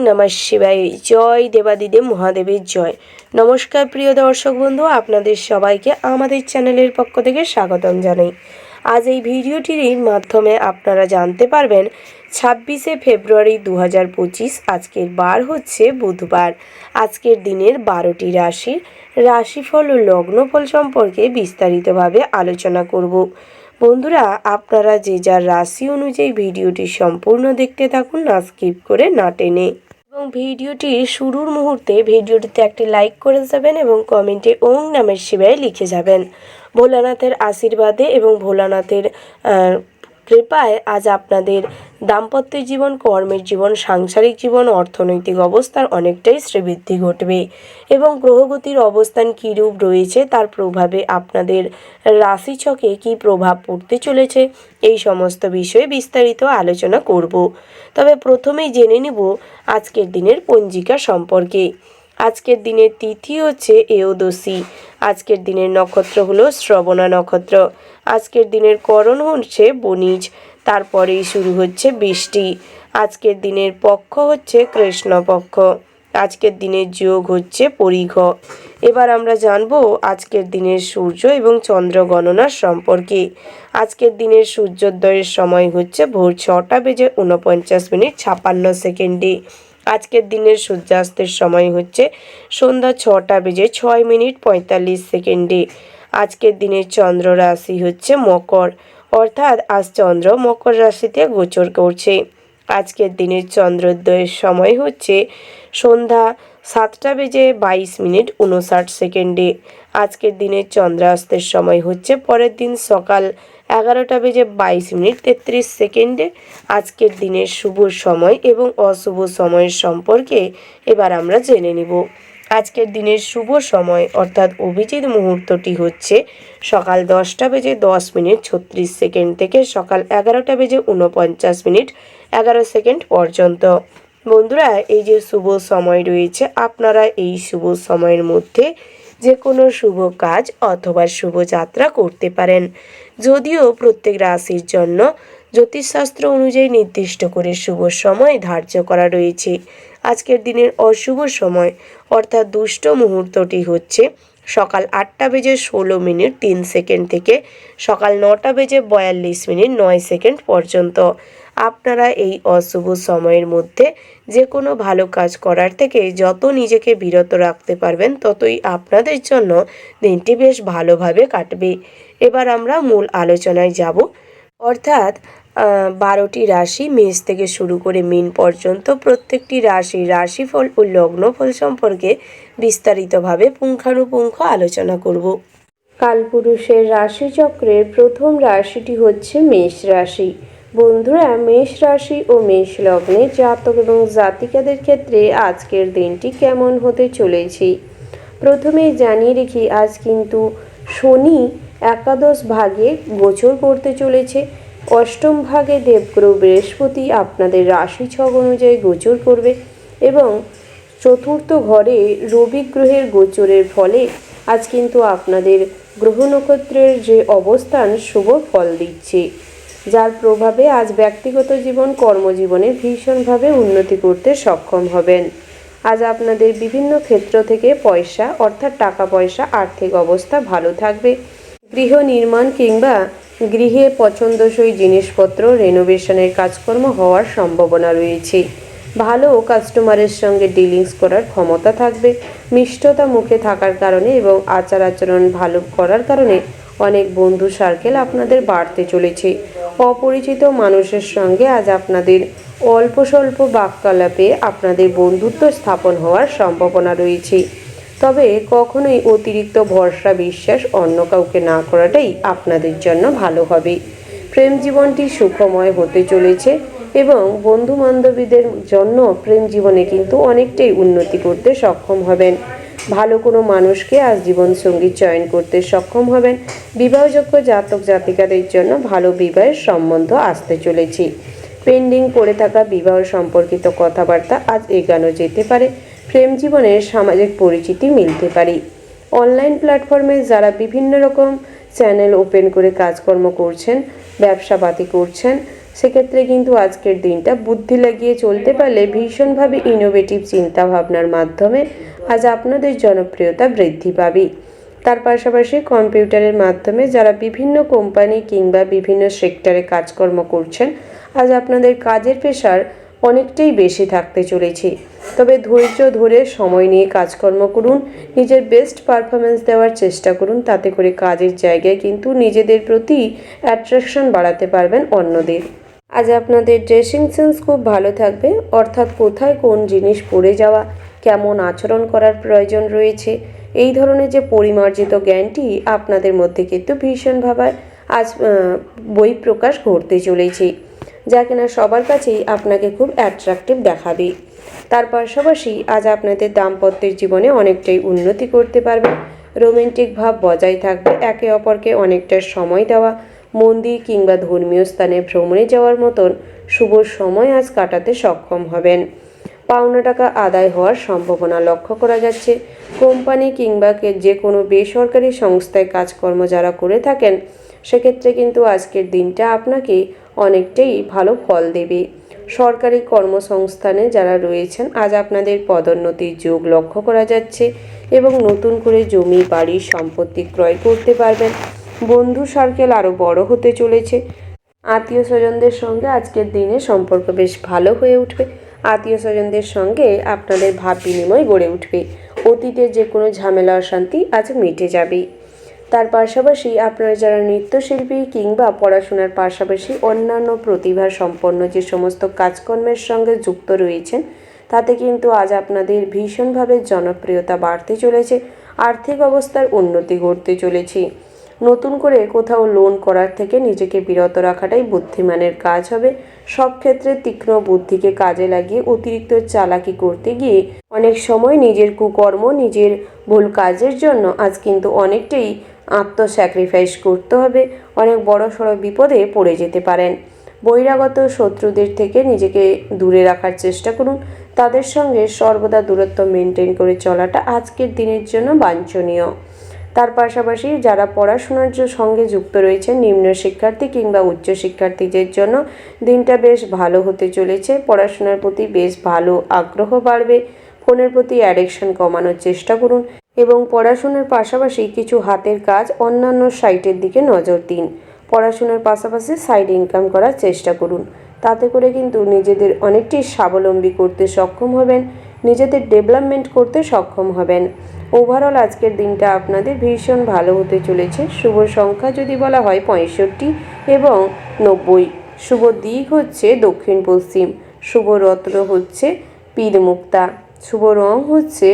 নমঃ শিবায়। জয় দেবাদিদেব মহাদেবের জয়। নমস্কার প্রিয় দর্শক বন্ধু, আপনাদের সবাইকে আমাদের চ্যানেলের পক্ষ থেকে স্বাগতম জানাই। আজ এই ভিডিওটির মাধ্যমে আপনারা জানতে পারবেন 26শে ফেব্রুয়ারি 2025, আজকের বার হচ্ছে বুধবার। আজকের দিনের 12টি রাশিফল ও লগ্নফল সম্পর্কে বিস্তারিতভাবে আলোচনা করব। বন্ধুরা, আপনারা যে যার রাশি অনুযায়ী ভিডিওটি সম্পূর্ণ দেখতে থাকুন, না স্কিপ করে না টেনে। এবং ভিডিওটি শুরুর মুহূর্তে ভিডিওটিতে একটি লাইক করে যাবেন এবং কমেন্টে ওং নমঃ শিবায় লিখে যাবেন। ভোলানাথের আশীর্বাদে এবং ভোলানাথের কৃপায় আজ আপনাদের দাম্পত্য জীবন, কর্মের জীবন, সাংসারিক জীবন, অর্থনৈতিক অবস্থার অনেকটাই শ্রীবৃদ্ধি ঘটবে এবং গ্রহগতির অবস্থান কীরূপ রয়েছে তার প্রভাবে আপনাদের রাশিচক্রে কী প্রভাব পড়তে চলেছে, এই সমস্ত বিষয়ে বিস্তারিত আলোচনা করব। তবে প্রথমেই জেনে নেব আজকের দিনের পঞ্জিকা সম্পর্কে। আজকের দিনের তিথি হচ্ছে একাদশী। আজকের দিনের নক্ষত্র হলো শ্রবণা নক্ষত্র। আজকের দিনের করণ হচ্ছে বণিজ, তারপরেই শুরু হচ্ছে বৃষ্টি। আজকের দিনের পক্ষ হচ্ছে কৃষ্ণপক্ষ। আজকের দিনের যোগ হচ্ছে পরিঘ। এবার আমরা জানব আজকের দিনের সূর্য এবং চন্দ্র গণনার সম্পর্কে। আজকের দিনের সূর্যোদয়ের সময় হচ্ছে ভোর 6:49 আজকের দিনের সূর্যাস্তের সময় হচ্ছে সন্ধ্যা 6:06 আজকের দিনের চন্দ্র রাশি হচ্ছে মকর, অর্থাৎ আজ চন্দ্র মকর রাশিতে গোচর করছে। আজকের দিনের চন্দ্রোদয়ের সময় হচ্ছে সন্ধ্যা 7:22 আজকের দিনের চন্দ্রাস্তের সময় হচ্ছে পরের দিন সকাল 11:22 আজকের দিনের শুভ সময় এবং অশুভ সময়ের সম্পর্কে এবার আমরা জেনে নিব। আজকের দিনের শুভ সময় অর্থাৎ অভিজিৎ মুহূর্তটি হচ্ছে সকাল 10:10 থেকে সকাল 11:49 পর্যন্ত। বন্ধুরা, এই যে শুভ সময় রয়েছে, আপনারা এই শুভ সময়ের মধ্যে যে কোনো শুভ কাজ অথবা শুভ যাত্রা করতে পারেন। যদিও প্রত্যেক রাশির জন্য জ্যোতিষশাস্ত্র অনুযায়ী নির্দিষ্ট করে শুভ সময় ধার্য করা রয়েছে। আজকের দিনের অশুভ সময় অর্থাৎ দুষ্ট মুহূর্তটি হচ্ছে সকাল 8:16 থেকে সকাল 9:42 পর্যন্ত। আপনারা এই অশুভ সময়ের মধ্যে যে কোনো ভালো কাজ করার থেকে যত নিজেকে বিরত রাখতে পারবেন ততই আপনাদের জন্য দিনটি বেশ ভালোভাবে কাটবে। এবার আমরা মূল আলোচনায় যাব, অর্থাৎ 12টি রাশি মেষ থেকে শুরু করে মীন পর্যন্ত প্রত্যেকটি রাশিফল ও লগ্নফল সম্পর্কে বিস্তারিতভাবে পুঙ্খানুপুঙ্খ আলোচনা করব। কালপুরুষের রাশিচক্রের প্রথম রাশিটি হচ্ছে মেষ রাশি। বন্ধুরা, মেষ রাশি ও মেষ লগ্নে জাতক এবং জাতিকাদের ক্ষেত্রে আজকের দিনটি কেমন হতে চলেছে প্রথমেই জানিয়ে রেখি, আজ কিন্তু শনি একাদশ ভাগে গোচর করতে চলেছে। অষ্টম ভাগে দেবগুরু বৃহস্পতি আপনাদের রাশিছক অনুযায়ী গোচর করবে এবং চতুর্থ ঘরে রবি গ্রহের গোচরের ফলে আজ কিন্তু আপনাদের গ্রহ নক্ষত্রের যে অবস্থান শুভ ফল দিচ্ছে, যার প্রভাবে আজ ব্যক্তিগত জীবন, কর্মজীবনে ভীষণভাবে উন্নতি করতে সক্ষম হবেন। আজ আপনাদের বিভিন্ন ক্ষেত্র থেকে পয়সা অর্থাৎ টাকা পয়সা, আর্থিক অবস্থা ভালো থাকবে। গৃহ নির্মাণ কিংবা গৃহে পছন্দসই জিনিসপত্র রেনোভেশনের কাজকর্ম হওয়ার সম্ভাবনা রয়েছে। ভালো কাস্টমারের সঙ্গে ডিলিংস করার ক্ষমতা থাকবে। মিষ্টতা মুখে থাকার কারণে এবং আচার আচরণ ভালো করার কারণে অনেক বন্ধু সার্কেল আপনাদের বাড়তে চলেছে। অপরিচিত মানুষের সঙ্গে আজ আপনাদের অল্প স্বল্প বাক্যালাপে আপনাদের বন্ধুত্ব স্থাপন হওয়ার সম্ভাবনা রয়েছে। তবে কখনোই অতিরিক্ত ভরসা বিশ্বাস অন্য কাউকে না করাটাই আপনাদের জন্য ভালো হবে। প্রেম জীবনটি সুখময় হতে চলেছে এবং বন্ধু বান্ধবীদের জন্য প্রেম জীবনে কিন্তু অনেকটাই উন্নতি করতে সক্ষম হবেন। ভালো কোনো মানুষকে আজ জীবনসঙ্গী চয়ন করতে সক্ষম হবেন। বিবাহযোগ্য জাতক জাতিকাদের জন্য ভালো বিবাহের সম্বন্ধ আসতে চলেছে। পেন্ডিং পড়ে থাকা বিবাহ সম্পর্কিত কথাবার্তা আজ এগানো যেতে পারে। প্রেম জীবনের সামাজিক পরিচিতি মিলতে পারে। অনলাইন প্ল্যাটফর্মে যারা বিভিন্ন রকম চ্যানেল ওপেন করে কাজকর্ম করছেন, ব্যবসাপাতি করছেন, সেক্ষেত্রে কিন্তু আজকের দিনটা বুদ্ধি লাগিয়ে চলতে পারলে ভীষণভাবে ইনোভেটিভ চিন্তাভাবনার মাধ্যমে আজ আপনাদের জনপ্রিয়তা বৃদ্ধি পাবে। তার পাশাপাশি কম্পিউটারের মাধ্যমে যারা বিভিন্ন কোম্পানি কিংবা বিভিন্ন সেক্টরে কাজকর্ম করছেন, আজ আপনাদের কাজের প্রেশার অনেকটাই বেশি থাকতে চলেছে। তবে ধৈর্য ধরে সময় নিয়ে কাজকর্ম করুন, নিজের বেস্ট পারফরমেন্স দেওয়ার চেষ্টা করুন, তাতে করে কাজের জায়গায় কিন্তু নিজেদের প্রতি অ্যাট্রাকশন বাড়াতে পারবেন অন্যদের। আজ আপনাদের ড্রেসিং সেন্স খুব ভালো থাকবে, অর্থাৎ কোথায় কোন জিনিস পরে যাওয়া, কেমন আচরণ করার প্রয়োজন রয়েছে, এই ধরনের যে পরিমার্জিত জ্ঞানটি আপনাদের মধ্যে কিন্তু ভীষণভাবে আজ বহিঃপ্রকাশ ঘটতে চলেছে, যা কিনা সবার কাছেই আপনাকে খুব অ্যাট্রাকটিভ দেখাবে। তার পাশাপাশি আজ আপনাদের দাম্পত্যের জীবনে অনেকটাই উন্নতি করতে পারবে, রোমান্টিক ভাব বজায় থাকবে, একে অপরকে অনেকটা সময় দেওয়া, মন্দির কিংবা ধর্মীয় স্থানে ভ্রমণে যাওয়ার মতন শুভ সময় আজ কাটাতে সক্ষম হবেন। পাওনা টাকা আদায় হওয়ার সম্ভাবনা লক্ষ্য করা যাচ্ছে। কোম্পানি কিংবা যে কোনো বেসরকারি সংস্থায় কাজকর্ম যারা করে থাকেন, সেক্ষেত্রে কিন্তু আজকের দিনটা আপনাকে অনেকটাই ভালো ফল দেবে। সরকারি কর্মসংস্থানে যারা রয়েছেন, আজ আপনাদের পদোন্নতির যোগ লক্ষ্য করা যাচ্ছে এবং নতুন করে জমি বাড়ি সম্পত্তি ক্রয় করতে পারবেন। বন্ধু সার্কেল আরও বড় হতে চলেছে। আত্মীয় স্বজনদের সঙ্গে আজকের দিনে সম্পর্ক বেশ ভালো হয়ে উঠবে। আত্মীয় স্বজনদের সঙ্গে আপনাদের ভাব বিনিময় গড়ে উঠবে। অতীতের যে কোনো ঝামেলা অশান্তি আজ মিটে যাবে। তার পাশাপাশি আপনারা যারা নৃত্যশিল্পী কিংবা পড়াশোনার পাশাপাশি অন্যান্য প্রতিভা সম্পন্ন যে সমস্ত কাজকর্মের সঙ্গে যুক্ত রয়েছেন, তাতে কিন্তু আজ আপনাদের ভীষণভাবে জনপ্রিয়তা বাড়তে চলেছে, আর্থিক অবস্থার উন্নতি ঘটতে চলেছে। নতুন করে কোথাও লোন করার থেকে নিজেকে বিরত রাখাটাই বুদ্ধিমানের কাজ হবে। সব ক্ষেত্রে তীক্ষ্ণ বুদ্ধিকে কাজে লাগিয়ে অতিরিক্ত চালাকি করতে গিয়ে অনেক সময় নিজের কুকর্ম, নিজের ভুল কাজের জন্য আজ কিন্তু অনেকটাই স্যাক্রিফাইস করতে হবে, অনেক বড় সড়ো বিপদে পড়ে যেতে পারেন। বহিরাগত শত্রুদের থেকে নিজেকে দূরে রাখার চেষ্টা করুন, তাদের সঙ্গে সর্বদা দূরত্ব মেনটেন করে চলাটা আজকের দিনের জন্য বাঞ্ছনীয়। তার পাশাপাশি যারা পড়াশোনার সঙ্গে যুক্ত রয়েছে, নিম্ন শিক্ষার্থী কিংবা উচ্চ শিক্ষার্থীদের জন্য দিনটা বেশ ভালো হতে চলেছে। পড়াশোনার প্রতি বেশ ভালো আগ্রহ বাড়বে। ফোনের প্রতি অ্যাডিকশন কমানোর চেষ্টা করুন এবং পড়াশোনার পাশাপাশি কিছু হাতের কাজ, অন্যান্য সাইটের দিকে নজর দিন। পড়াশোনার পাশাপাশি সাইড ইনকাম করার চেষ্টা করুন, তাতে করে কিন্তু নিজেদের অনেকটাই স্বাবলম্বী করতে সক্ষম হবেন, নিজেদের ডেভেলপমেন্ট করতে সক্ষম হবেন। ওভারঅল আজকের দিনটা আপনাদের ভীষণ ভালো হতে চলেছে। শুভ সংখ্যা যদি বলা হয় 65 এবং 90। শুভ দিক হচ্ছে দক্ষিণ পশ্চিম। শুভ রত্ন হচ্ছে পীরমুক্তা। শুভ রং হচ্ছে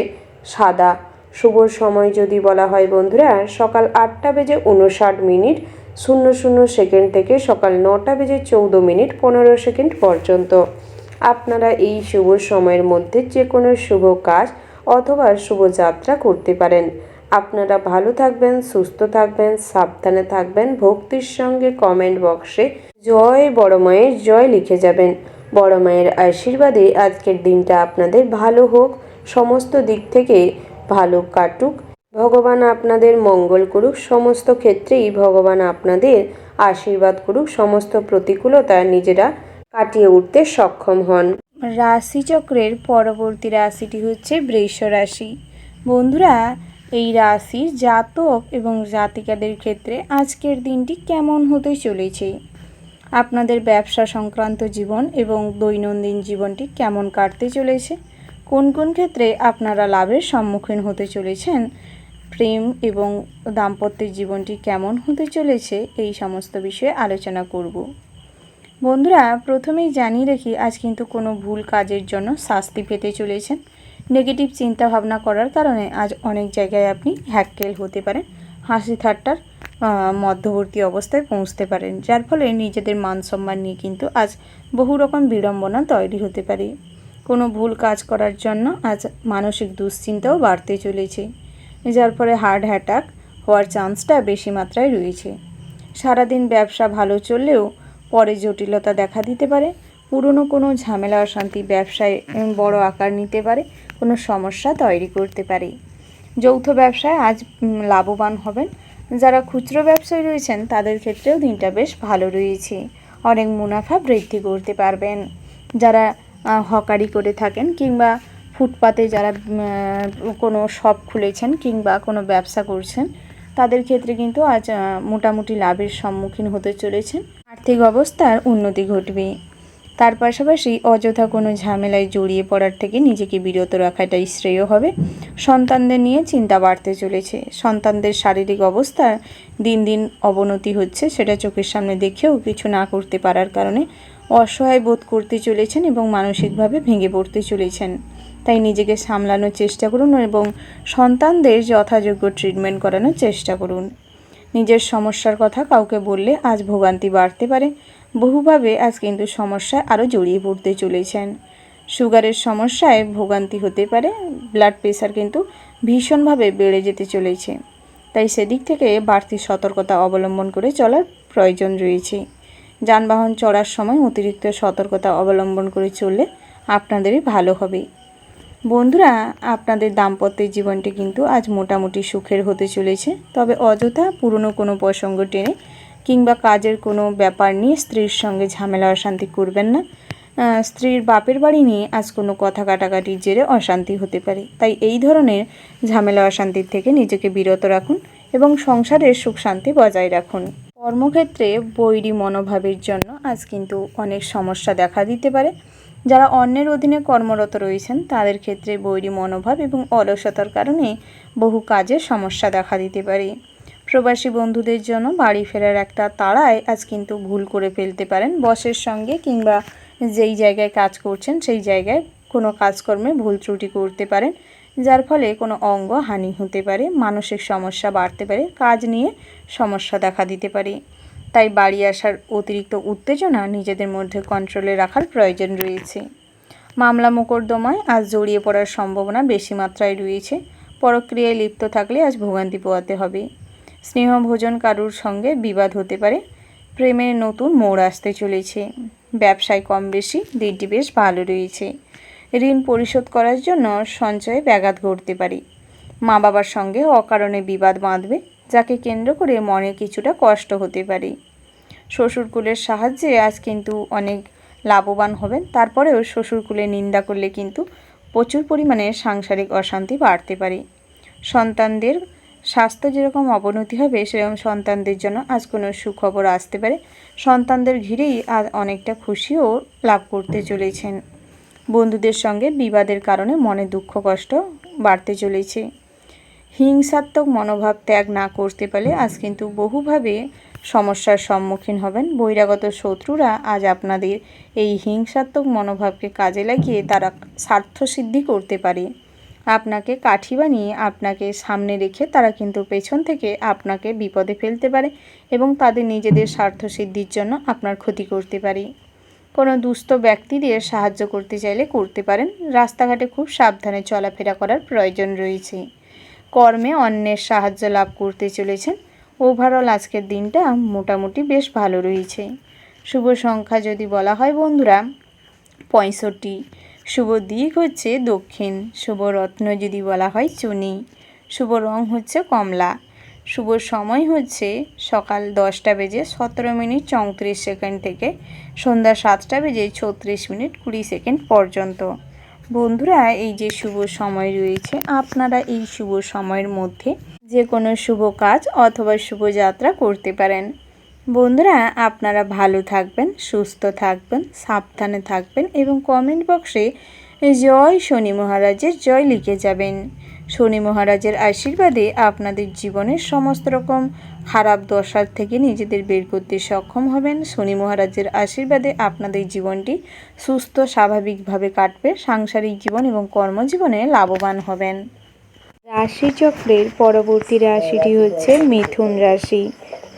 সাদা। শুভ সময় যদি বলা হয় বন্ধুরা, সকাল 8:59 থেকে সকাল 9:14 পর্যন্ত। আপনারা এই শুভ সময়ের মধ্যে যে কোনো শুভ কাজ অথবা শুভযাত্রা করতে পারেন। আপনারা ভালো থাকবেন, সুস্থ থাকবেন, সাবধানে থাকবেন। ভক্তির সঙ্গে কমেন্ট বক্সে জয় বড় মায়ের জয় লিখে যাবেন। বড় মায়ের আশীর্বাদে আজকের দিনটা আপনাদের ভালো হোক, সমস্ত দিক থেকে ভালো কাটুক। ভগবান আপনাদের মঙ্গল করুক, সমস্ত ক্ষেত্রেই ভগবান আপনাদের আশীর্বাদ করুক, সমস্ত প্রতিকূলতা নিজেরা কাটিয়ে উঠতে সক্ষম হন। রাশিচক্রের পরবর্তী রাশিটি হচ্ছে বৃষ রাশি। বন্ধুরা, এই রাশির জাতক এবং জাতিকাদের ক্ষেত্রে আজকের দিনটি কেমন হতে চলেছে, আপনাদের ব্যবসা সংক্রান্ত জীবন এবং দৈনন্দিন জীবনটি কেমন কাটতে চলেছে, কোন কোন ক্ষেত্রে আপনারা লাভের সম্মুখীন হতে চলেছেন, প্রেম এবং দাম্পত্যের জীবনটি কেমন হতে চলেছে, এই সমস্ত বিষয়ে আলোচনা করব। বন্ধুরা, প্রথমেই জানিয়ে রাখি, আজ কিন্তু কোনো ভুল কাজের জন্য শাস্তি পেতে চলেছেন। নেগেটিভ চিন্তা ভাবনা করার কারণে আজ অনেক জায়গায় আপনি হ্যাক্কেল হতে পারেন, হাসি ঠাট্টার মধ্যবর্তী অবস্থায় পৌঁছতে পারেন, যার ফলে নিজেদের মান সম্মান নিয়ে কিন্তু আজ বহু রকম বিড়ম্বনা তৈরি হতে পারে। কোনো ভুল কাজ করার জন্য আজ মানসিক দুশ্চিন্তাও বাড়তে চলেছে, যার ফলে হার্ট অ্যাটাক হওয়ার চান্সটা বেশি মাত্রায় রয়েছে। সারাদিন ব্যবসা ভালো চললেও পরে জটিলতা দেখা দিতে পারে। পুরনো কোনো ঝামেলা অশান্তি ব্যবসায় বড় আকার নিতে পারে, কোনো সমস্যা তৈরি করতে পারে। যৌথ ব্যবসায় আজ লাভবান হবেন। যারা খুচরো ব্যবসায়ী রয়েছেন তাদের ক্ষেত্রেও দিনটা বেশ ভালো রয়েছে। অনেক মুনাফা বৃদ্ধি করতে পারবেন। যারা হকারি করে থাকেন কিংবা ফুটপাতে যারা কোনো শপ খুলেছেন কিংবা কোনো ব্যবসা করছেন, তাদের ক্ষেত্রে কিন্তু আজ মোটামুটি লাভের সম্মুখীন হতে চলেছেন। আর্থিক অবস্থার উন্নতি ঘটবে। তার পাশাপাশি অযথা কোনো ঝামেলায় জড়িয়ে পড়ার থেকে নিজেকে বিরত রাখাটাই শ্রেয় হবে। সন্তানদের নিয়ে চিন্তা বাড়তে চলেছে। সন্তানদের শারীরিক অবস্থার দিন দিন অবনতি হচ্ছে, সেটা চোখের সামনে দেখেও কিছু না করতে পারার কারণে অসহায় বোধ করতে চলেছেন এবং মানসিকভাবে ভেঙে পড়তে চলেছেন। তাই নিজেকে সামলানোর চেষ্টা করুন এবং সন্তানদের যথাযোগ্য ট্রিটমেন্ট করানোর চেষ্টা করুন। নিজের সমস্যার কথা কাউকে বললে আজ ভোগান্তি বাড়তে পারে। বহুভাবে আজ কিন্তু সমস্যায় আরও জড়িয়ে পড়তে চলেছেন। সুগারের সমস্যায় ভোগান্তি হতে পারে। ব্লাড প্রেশার কিন্তু ভীষণভাবে বেড়ে যেতে চলেছে। তাই সেদিক থেকে বাড়তি সতর্কতা অবলম্বন করে চলার প্রয়োজন রয়েছে। যানবাহন চড়ার সময় অতিরিক্ত সতর্কতা অবলম্বন করে চললে আপনাদেরই ভালো হবে। বন্ধুরা, আপনাদের দাম্পত্যের জীবনটি কিন্তু আজ মোটামুটি সুখের হতে চলেছে। তবে অযথা পুরনো কোনো প্রসঙ্গ টেনে কিংবা কাজের কোনো ব্যাপার নিয়ে স্ত্রীর সঙ্গে ঝামেলা অশান্তি করবেন না। স্ত্রীর বাপের বাড়ি নিয়ে আজ কোনো কথা কাটাকাটির জেরে অশান্তি হতে পারে। তাই এই ধরনের ঝামেলা অশান্তির থেকে নিজেকে বিরত রাখুন এবং সংসারের সুখ শান্তি বজায় রাখুন। কর্মক্ষেত্রে বৈরী মনোভাবের জন্য আজ কিন্তু অনেক সমস্যা দেখা দিতে পারে। যারা অন্যের অধীনে কর্মরত রয়েছেন তাদের ক্ষেত্রে বৈরী মনোভাব এবং অলসতার কারণে বহু কাজের সমস্যা দেখা দিতে পারে। প্রবাসী বন্ধুদের জন্য বাড়ি ফেরার একটা তাড়ায় আজ কিন্তু ভুল করে ফেলতে পারেন বসের সঙ্গে, কিংবা যেই জায়গায় কাজ করছেন সেই জায়গায় কোনো কাজকর্মে ভুল ত্রুটি করতে পারেন, যার ফলে কোনো অঙ্গ হানি হতে পারে, মানসিক সমস্যা বাড়তে পারে, কাজ নিয়ে সমস্যা দেখা দিতে পারে। তাই বাড়ি আসার অতিরিক্ত উত্তেজনা নিজেদের মধ্যে কন্ট্রোলে রাখার প্রয়োজন রয়েছে। মামলা মোকদ্দমায় আজ জড়িয়ে পড়ার সম্ভাবনা বেশি মাত্রায় রয়েছে। পরক্রিয়ায় লিপ্ত থাকলে আজ ভোগান্তি পোহাতে হবে। স্নেহভোজন কারুর সঙ্গে বিবাদ হতে পারে। প্রেমের নতুন মোড় আসতে চলেছে। ব্যবসায় কম বেশি দিনটি বেশ ভালো রয়েছে। ঋণ পরিশোধ করার জন্য সঞ্চয়ে ব্যাঘাত ঘটতে পারে। মা বাবার সঙ্গে অকারণে বিবাদ বাঁধবে, যাকে কেন্দ্র করে মনে কিছুটা কষ্ট হতে পারে। শ্বশুরকুলের সাহায্যে আজ কিন্তু অনেক লাভবান হবেন। তারপরেও শ্বশুরকুলে নিন্দা করলে কিন্তু প্রচুর পরিমাণে সাংসারিক অশান্তি বাড়তে পারে। সন্তানদের স্বাস্থ্য যেরকম অবনতি হবে, সেরকম সন্তানদের জন্য আজ কোনো সুখবর আসতে পারে। সন্তানদের ঘিরেই আজ অনেকটা খুশিও লাভ করতে চলেছেন। বন্ধুদের সঙ্গে বিবাদের কারণে মনে দুঃখ কষ্ট বাড়তে চলেছে। হিংসাত্মক মনোভাব ত্যাগ না করতে পারলে আজ কিন্তু বহুভাবে সমস্যার সম্মুখীন হবেন। বহিরাগত শত্রুরা আজ আপনাদের এই হিংসাত্মক মনোভাবকে কাজে লাগিয়ে তারা স্বার্থসিদ্ধি করতে পারে। আপনাকে কাঠি বানিয়ে আপনাকে সামনে রেখে তারা কিন্তু পেছন থেকে আপনাকে বিপদে ফেলতে পারে এবং তাদের নিজেদের স্বার্থসিদ্ধির জন্য আপনার ক্ষতি করতে পারে। কোনো দুস্থ ব্যক্তিদের সাহায্য করতে চাইলে করতে পারেন। রাস্তাঘাটে খুব সাবধানে চলাফেরা করার প্রয়োজন রয়েছে। কর্মে অন্যের সাহায্য লাভ করতে চলেছেন। ওভারঅল আজকের দিনটা মোটামুটি বেশ ভালো রয়েছে। শুভ সংখ্যা যদি বলা হয় বন্ধুরা 65। শুভ দিক হচ্ছে দক্ষিণ। শুভ রত্ন যদি বলা হয় চুনি। শুভ রং হচ্ছে কমলা। শুভ সময় হচ্ছে সকাল 10:17:34 থেকে সন্ধ্যা 7:36:20 পর্যন্ত। বন্ধুরা, এই যে শুভ সময় রয়েছে, আপনারা এই শুভ সময়ের মধ্যে যে কোনো শুভ কাজ অথবা শুভযাত্রা করতে পারেন। বন্ধুরা, আপনারা ভালো থাকবেন, সুস্থ থাকবেন, সাবধানে থাকবেন এবং কমেন্ট বক্সে জয় শনি মহারাজের জয় লিখে যাবেন। শনি মহারাজের আশীর্বাদে আপনাদের জীবনের সমস্ত রকম খারাপ দশার থেকে নিজেদের বের করতে সক্ষম হবেন। শনি মহারাজের আশীর্বাদে আপনাদের জীবনটি সুস্থ স্বাভাবিকভাবে কাটবে। সাংসারিক জীবন এবং কর্মজীবনে লাভবান হবেন। রাশিচক্রের পরবর্তী রাশিটি হচ্ছে মিথুন রাশি।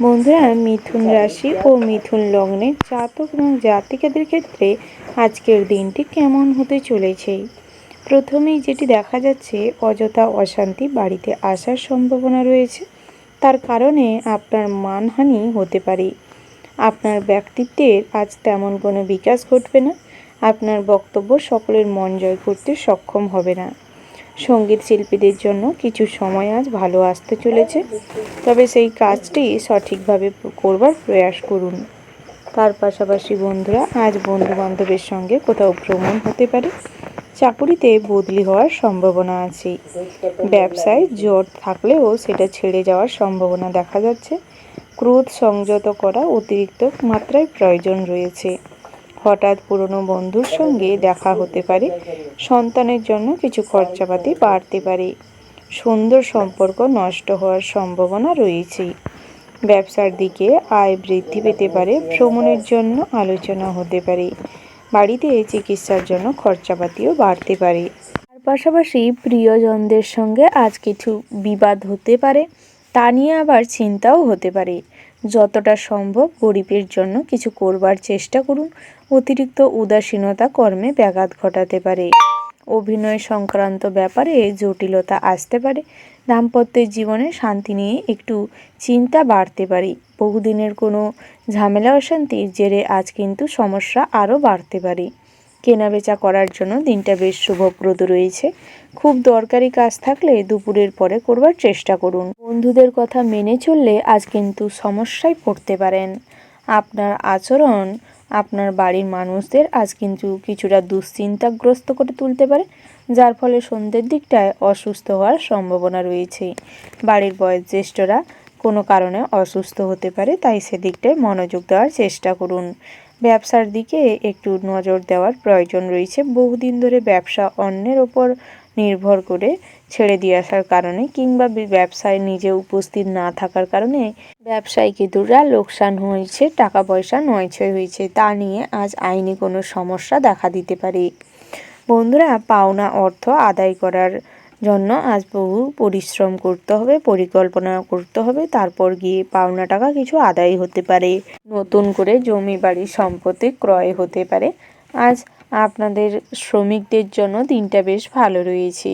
বন্ধুরা, মিথুন রাশি ও মিথুন লগ্নের জাতক এবং জাতিকাদের ক্ষেত্রে আজকের দিনটি কেমন হতে চলেছে। প্রথমেই যেটি দেখা যাচ্ছে, অযথা অশান্তি বাড়িতে আসার সম্ভাবনা রয়েছে। তার কারণে আপনার মানহানি হতে পারে। আপনার ব্যক্তিত্বের আজ তেমন কোনো বিকাশ ঘটবে না। আপনার বক্তব্য সকলের মন জয় করতে সক্ষম হবে না। সঙ্গীত শিল্পীদের জন্য কিছু সময় আজ ভালো আসতে চলেছে, তবে সেই কাজটি সঠিকভাবে করবার প্রয়াস করুন। তার পাশাপাশি বন্ধুরা আজ বন্ধু বান্ধবের সঙ্গে কোথাও ভ্রমণ হতে পারে। চাকুরিতে বদলি হওয়ার সম্ভাবনা আছে। ব্যবসায় জট থাকলেও সেটা ছেড়ে যাওয়ার সম্ভাবনা দেখা যাচ্ছে। ক্রোধ সংযত করা অতিরিক্ত মাত্রায় প্রয়োজন রয়েছে। হঠাৎ পুরনো বন্ধুর সঙ্গে দেখা হতে পারে। সন্তানের জন্য কিছু খরচাপাতি বাড়তে পারে। সুন্দর সম্পর্ক নষ্ট হওয়ার সম্ভাবনা রয়েছে। ব্যবসার দিকে আয় বৃদ্ধি পেতে পারে। ভ্রমণের জন্য আলোচনা হতে পারে। বাড়িতে চিকিৎসার জন্য খরচাপাতিও বাড়তে পারে। তার পাশাপাশি প্রিয়জনদের সঙ্গে আজ কিছু বিবাদ হতে পারে, তা নিয়ে আবার চিন্তাও হতে পারে। যতটা সম্ভব গরিবের জন্য কিছু করবার চেষ্টা করুন। অতিরিক্ত উদাসীনতা কর্মে ব্যাঘাত ঘটাতে পারে। অভিনয় সংক্রান্ত ব্যাপারে জটিলতা আসতে পারে। দাম্পত্যের জীবনে শান্তি নিয়ে একটু চিন্তা বাড়তে পারে। বহুদিনের কোনো ঝামেলা অশান্তির জেরে আজ কিন্তু সমস্যা আরও বাড়তে পারে। কেনাবেচা করার জন্য দিনটা বেশ শুভপ্রদ রয়েছে। খুব দরকারি কাজ থাকলে দুপুরের পরে করবার চেষ্টা করুন। বন্ধুদের কথা মেনে চললে আজ কিন্তু সমস্যায় পড়তে পারেন। আপনার আচরণ আপনার বাড়ির মানুষদের আজ কিন্তু কিছুটা দুশ্চিন্তাগ্রস্ত করে তুলতে পারে, যার ফলে সন্ধ্যের দিকটায় অসুস্থ হওয়ার সম্ভাবনা রয়েছে। বাড়ির বয়োজ্যেষ্ঠরা কোনো কারণে অসুস্থ হতে পারে, তাই সেদিকটায় মনোযোগ দেওয়ার চেষ্টা করুন। ব্যবসার দিকে একটু নজর দেওয়ার প্রয়োজন রয়েছে। বহুদিন ধরে ব্যবসা অন্যের ওপর নির্ভর করে ছেড়ে দিয়ে আসার কারণে কিংবা ব্যবসায় নিজে উপস্থিত না থাকার কারণে ব্যবসায় কিছুটা লোকসান হয়েছে, টাকা পয়সা নয়ছয় হয়েছে। তা নিয়ে আজ আইনি কোনো সমস্যা দেখা দিতে পারে। বন্ধুরা, পাওনা অর্থ আদায় করার জন্য আজ বহু পরিশ্রম করতে হবে, পরিকল্পনা করতে হবে, তারপর গিয়ে পাওনা টাকা কিছু আদায় হতে পারে। নতুন করে জমি বাড়ি সম্পত্তি ক্রয় হতে পারে। আজ আপনাদের শ্রমিকদের জন্য দিনটা বেশ ভালো রয়েছে।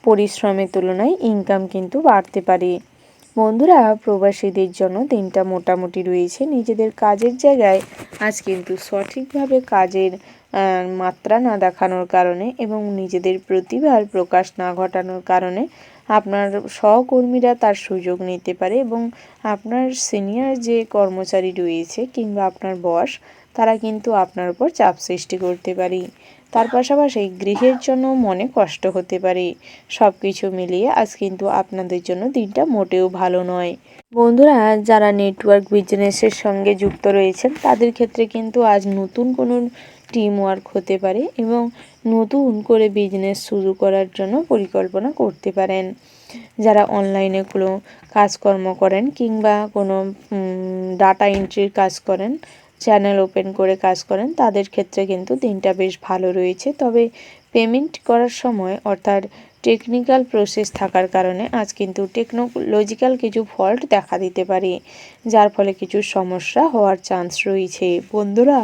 পরিশ্রমের তুলনায় ইনকাম কিন্তু বাড়তে পারে। বন্ধুরা, প্রবাসীদের জন্য দিনটা মোটামুটি রয়েছে। নিজেদের কাজের জায়গায় আজ কিন্তু সঠিকভাবে কাজের মাত্রা না দেখানোর কারণে এবং নিজেদের প্রতিভার প্রকাশ না ঘটানোর কারণে আপনার সহকর্মীরা তার সুযোগ নিতে পারে এবং আপনার সিনিয়র যে কর্মচারী রয়েছে কিংবা আপনার বস, তারা কিন্তু আপনার উপর চাপ সৃষ্টি করতে পারে। তার পাশাপাশি গৃহের জন্য মনে কষ্ট হতে পারে। সব কিছু মিলিয়ে আজ কিন্তু আপনাদের জন্য দিনটা মোটেও ভালো নয়। বন্ধুরা, যারা নেটওয়ার্ক বিজনেসের সঙ্গে যুক্ত রয়েছেন তাদের ক্ষেত্রে কিন্তু আজ নতুন কোনো টিম ওয়ার্ক হতে পারে এবং নতুন করে বিজনেস শুরু করার জন্য পরিকল্পনা করতে পারেন। যারা অনলাইনে কোনো কাজকর্ম করেন কিংবা কোনো ডাটা এন্ট্রির কাজ করেন, চ্যানেল ওপেন করে কাজ করেন, তাদের ক্ষেত্রে কিন্তু দিনটা বেশ ভালো রয়েছে। তবে পেমেন্ট করার সময় অর্থাৎ টেকনিক্যাল প্রসেস থাকার কারণে আজ কিন্তু টেকনোলজিক্যাল কিছু ফল্ট দেখা দিতে পারে, যার ফলে কিছু সমস্যা হওয়ার চান্স রয়েছে। বন্ধুরা,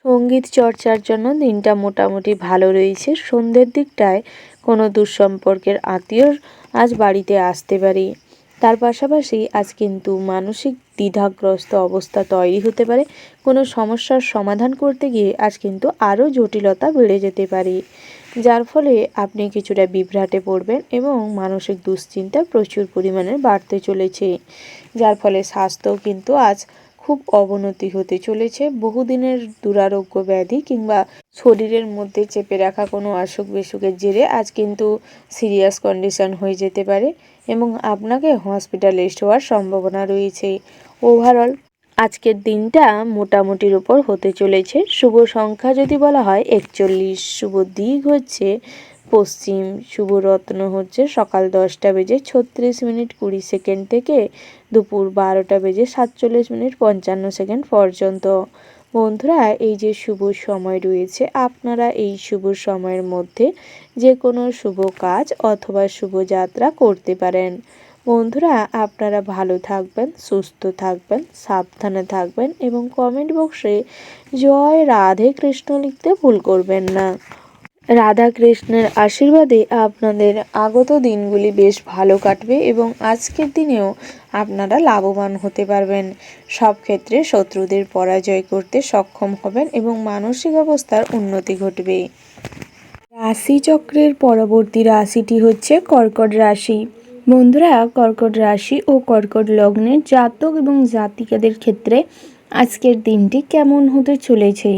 সঙ্গীত চর্চার জন্য দিনটা মোটামুটি ভালো রয়েছে। সন্ধ্যের দিকটায় কোনো দুঃসম্পর্কের আত্মীয় আজ বাড়িতে আসতে পারে। তার পাশাপাশি আজ কিন্তু মানসিক দ্বিধাগ্রস্ত অবস্থা তৈরি হতে পারে। কোনো সমস্যার সমাধান করতে গিয়ে আজ কিন্তু আরও জটিলতা বেড়ে যেতে পারে, যার ফলে আপনি কিছুটা বিভ্রাটে পড়বেন এবং মানসিক দুশ্চিন্তা প্রচুর পরিমাণে বাড়তে চলেছে, যার ফলে স্বাস্থ্য কিন্তু আজ খুব অবনতি হতে চলেছে। বহুদিনের দুরারোগ্য ব্যাধি কিংবা শরীরের মধ্যে চেপে রাখা কোনো অসুখ বিসুখের জেরে আজ কিন্তু সিরিয়াস কন্ডিশন হয়ে যেতে পারে এবং আপনাকে হসপিটালাইজড হওয়ার সম্ভাবনা রয়েছে। ওভারঅল আজকের দিনটা মোটামুটির উপর হতে চলেছে। শুভ সংখ্যা যদি বলা হয় 41, শুভ দিক হচ্ছে পশ্চিম, শুভ রত্ন হচ্ছে সকাল 10:36:20 থেকে দুপুর 12:47:55 পর্যন্ত। বন্ধুরা, এই যে শুভ সময় রয়েছে, আপনারা এই শুভ সময়ের মধ্যে যে কোনো শুভ কাজ অথবা শুভযাত্রা করতে পারেন। বন্ধুরা, আপনারা ভালো থাকবেন, সুস্থ থাকবেন, সাবধানে থাকবেন এবং কমেন্ট বক্সে জয় রাধে কৃষ্ণ লিখতে ভুল করবেন না। রাধা কৃষ্ণের আশীর্বাদে আপনাদের আগত দিনগুলি বেশ ভালো কাটবে এবং আজকের দিনেও আপনারা লাভবান হতে পারবেন। সব ক্ষেত্রে শত্রুদের পরাজয় করতে সক্ষম হবেন এবং মানসিক অবস্থার উন্নতি ঘটবে। রাশিচক্রের পরবর্তী রাশিটি হচ্ছে কর্কট রাশি। বন্ধুরা, কর্কট রাশি ও কর্কট লগ্নের জাতক এবং জাতিকাদের ক্ষেত্রে আজকের দিনটি কেমন হতে চলেছে।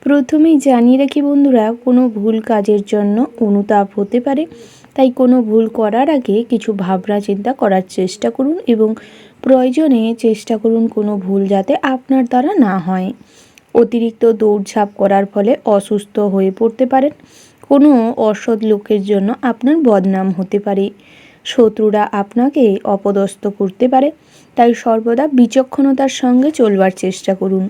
প্রথমেই জানিয়ে রাখি বন্ধুরা, কোনো ভুল কাজের জন্য অনুতাপ হতে পারে, তাই কোনো ভুল করার আগে কিছু ভাবনা চিন্তা করার চেষ্টা করুন এবং প্রয়োজনে চেষ্টা করুন কোনো ভুল যাতে আপনার দ্বারা না হয়। অতিরিক্ত দৌড়ঝাঁপ করার ফলে অসুস্থ হয়ে পড়তে পারেন। কোনো অসৎ লোকের জন্য আপনার বদনাম হতে পারে। শত্রুরা আপনাকে অপদস্থ করতে পারে, তাই সর্বদা বিচক্ষণতার সঙ্গে চলবার চেষ্টা করুন।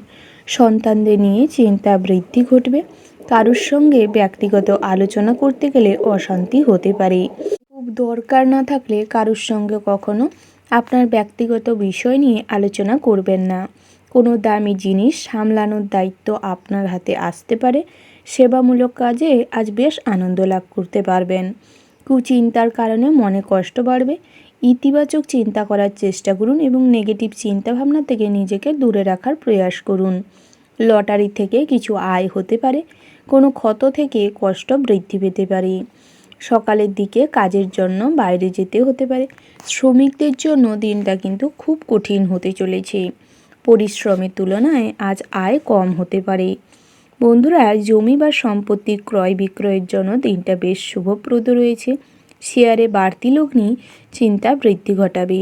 সন্তানদের নিয়ে চিন্তা বৃদ্ধি ঘটবে। কারোর সঙ্গে ব্যক্তিগত আলোচনা করতে গেলে অশান্তি হতে পারে। খুব দরকার না থাকলে কারোর সঙ্গে কখনো আপনার ব্যক্তিগত বিষয় নিয়ে আলোচনা করবেন না। কোনো দামি জিনিস সামলানোর দায়িত্ব আপনার হাতে আসতে পারে। সেবামূলক কাজে আজ বেশ আনন্দ লাভ করতে পারবেন। কুচিন্তার কারণে মনে কষ্ট বাড়বে। ইতিবাচক চিন্তা করার চেষ্টা করুন এবং নেগেটিভ চিন্তাভাবনা থেকে নিজেকে দূরে রাখার প্রয়াস করুন। লটারি থেকে কিছু আয় হতে পারে। কোনো ক্ষত থেকে কষ্ট বৃদ্ধি পেতে পারে। সকালের দিকে কাজের জন্য বাইরে যেতে হতে পারে। শ্রমিকদের জন্য দিনটা কিন্তু খুব কঠিন হতে চলেছে। পরিশ্রমের তুলনায় আজ আয় কম হতে পারে। বন্ধুরা, জমি বা সম্পত্তির ক্রয় বিক্রয়ের জন্য দিনটা বেশ শুভপ্রদ রয়েছে। শেয়ারে বাড়তি লগ্নি চিন্তা বৃদ্ধি ঘটাবে,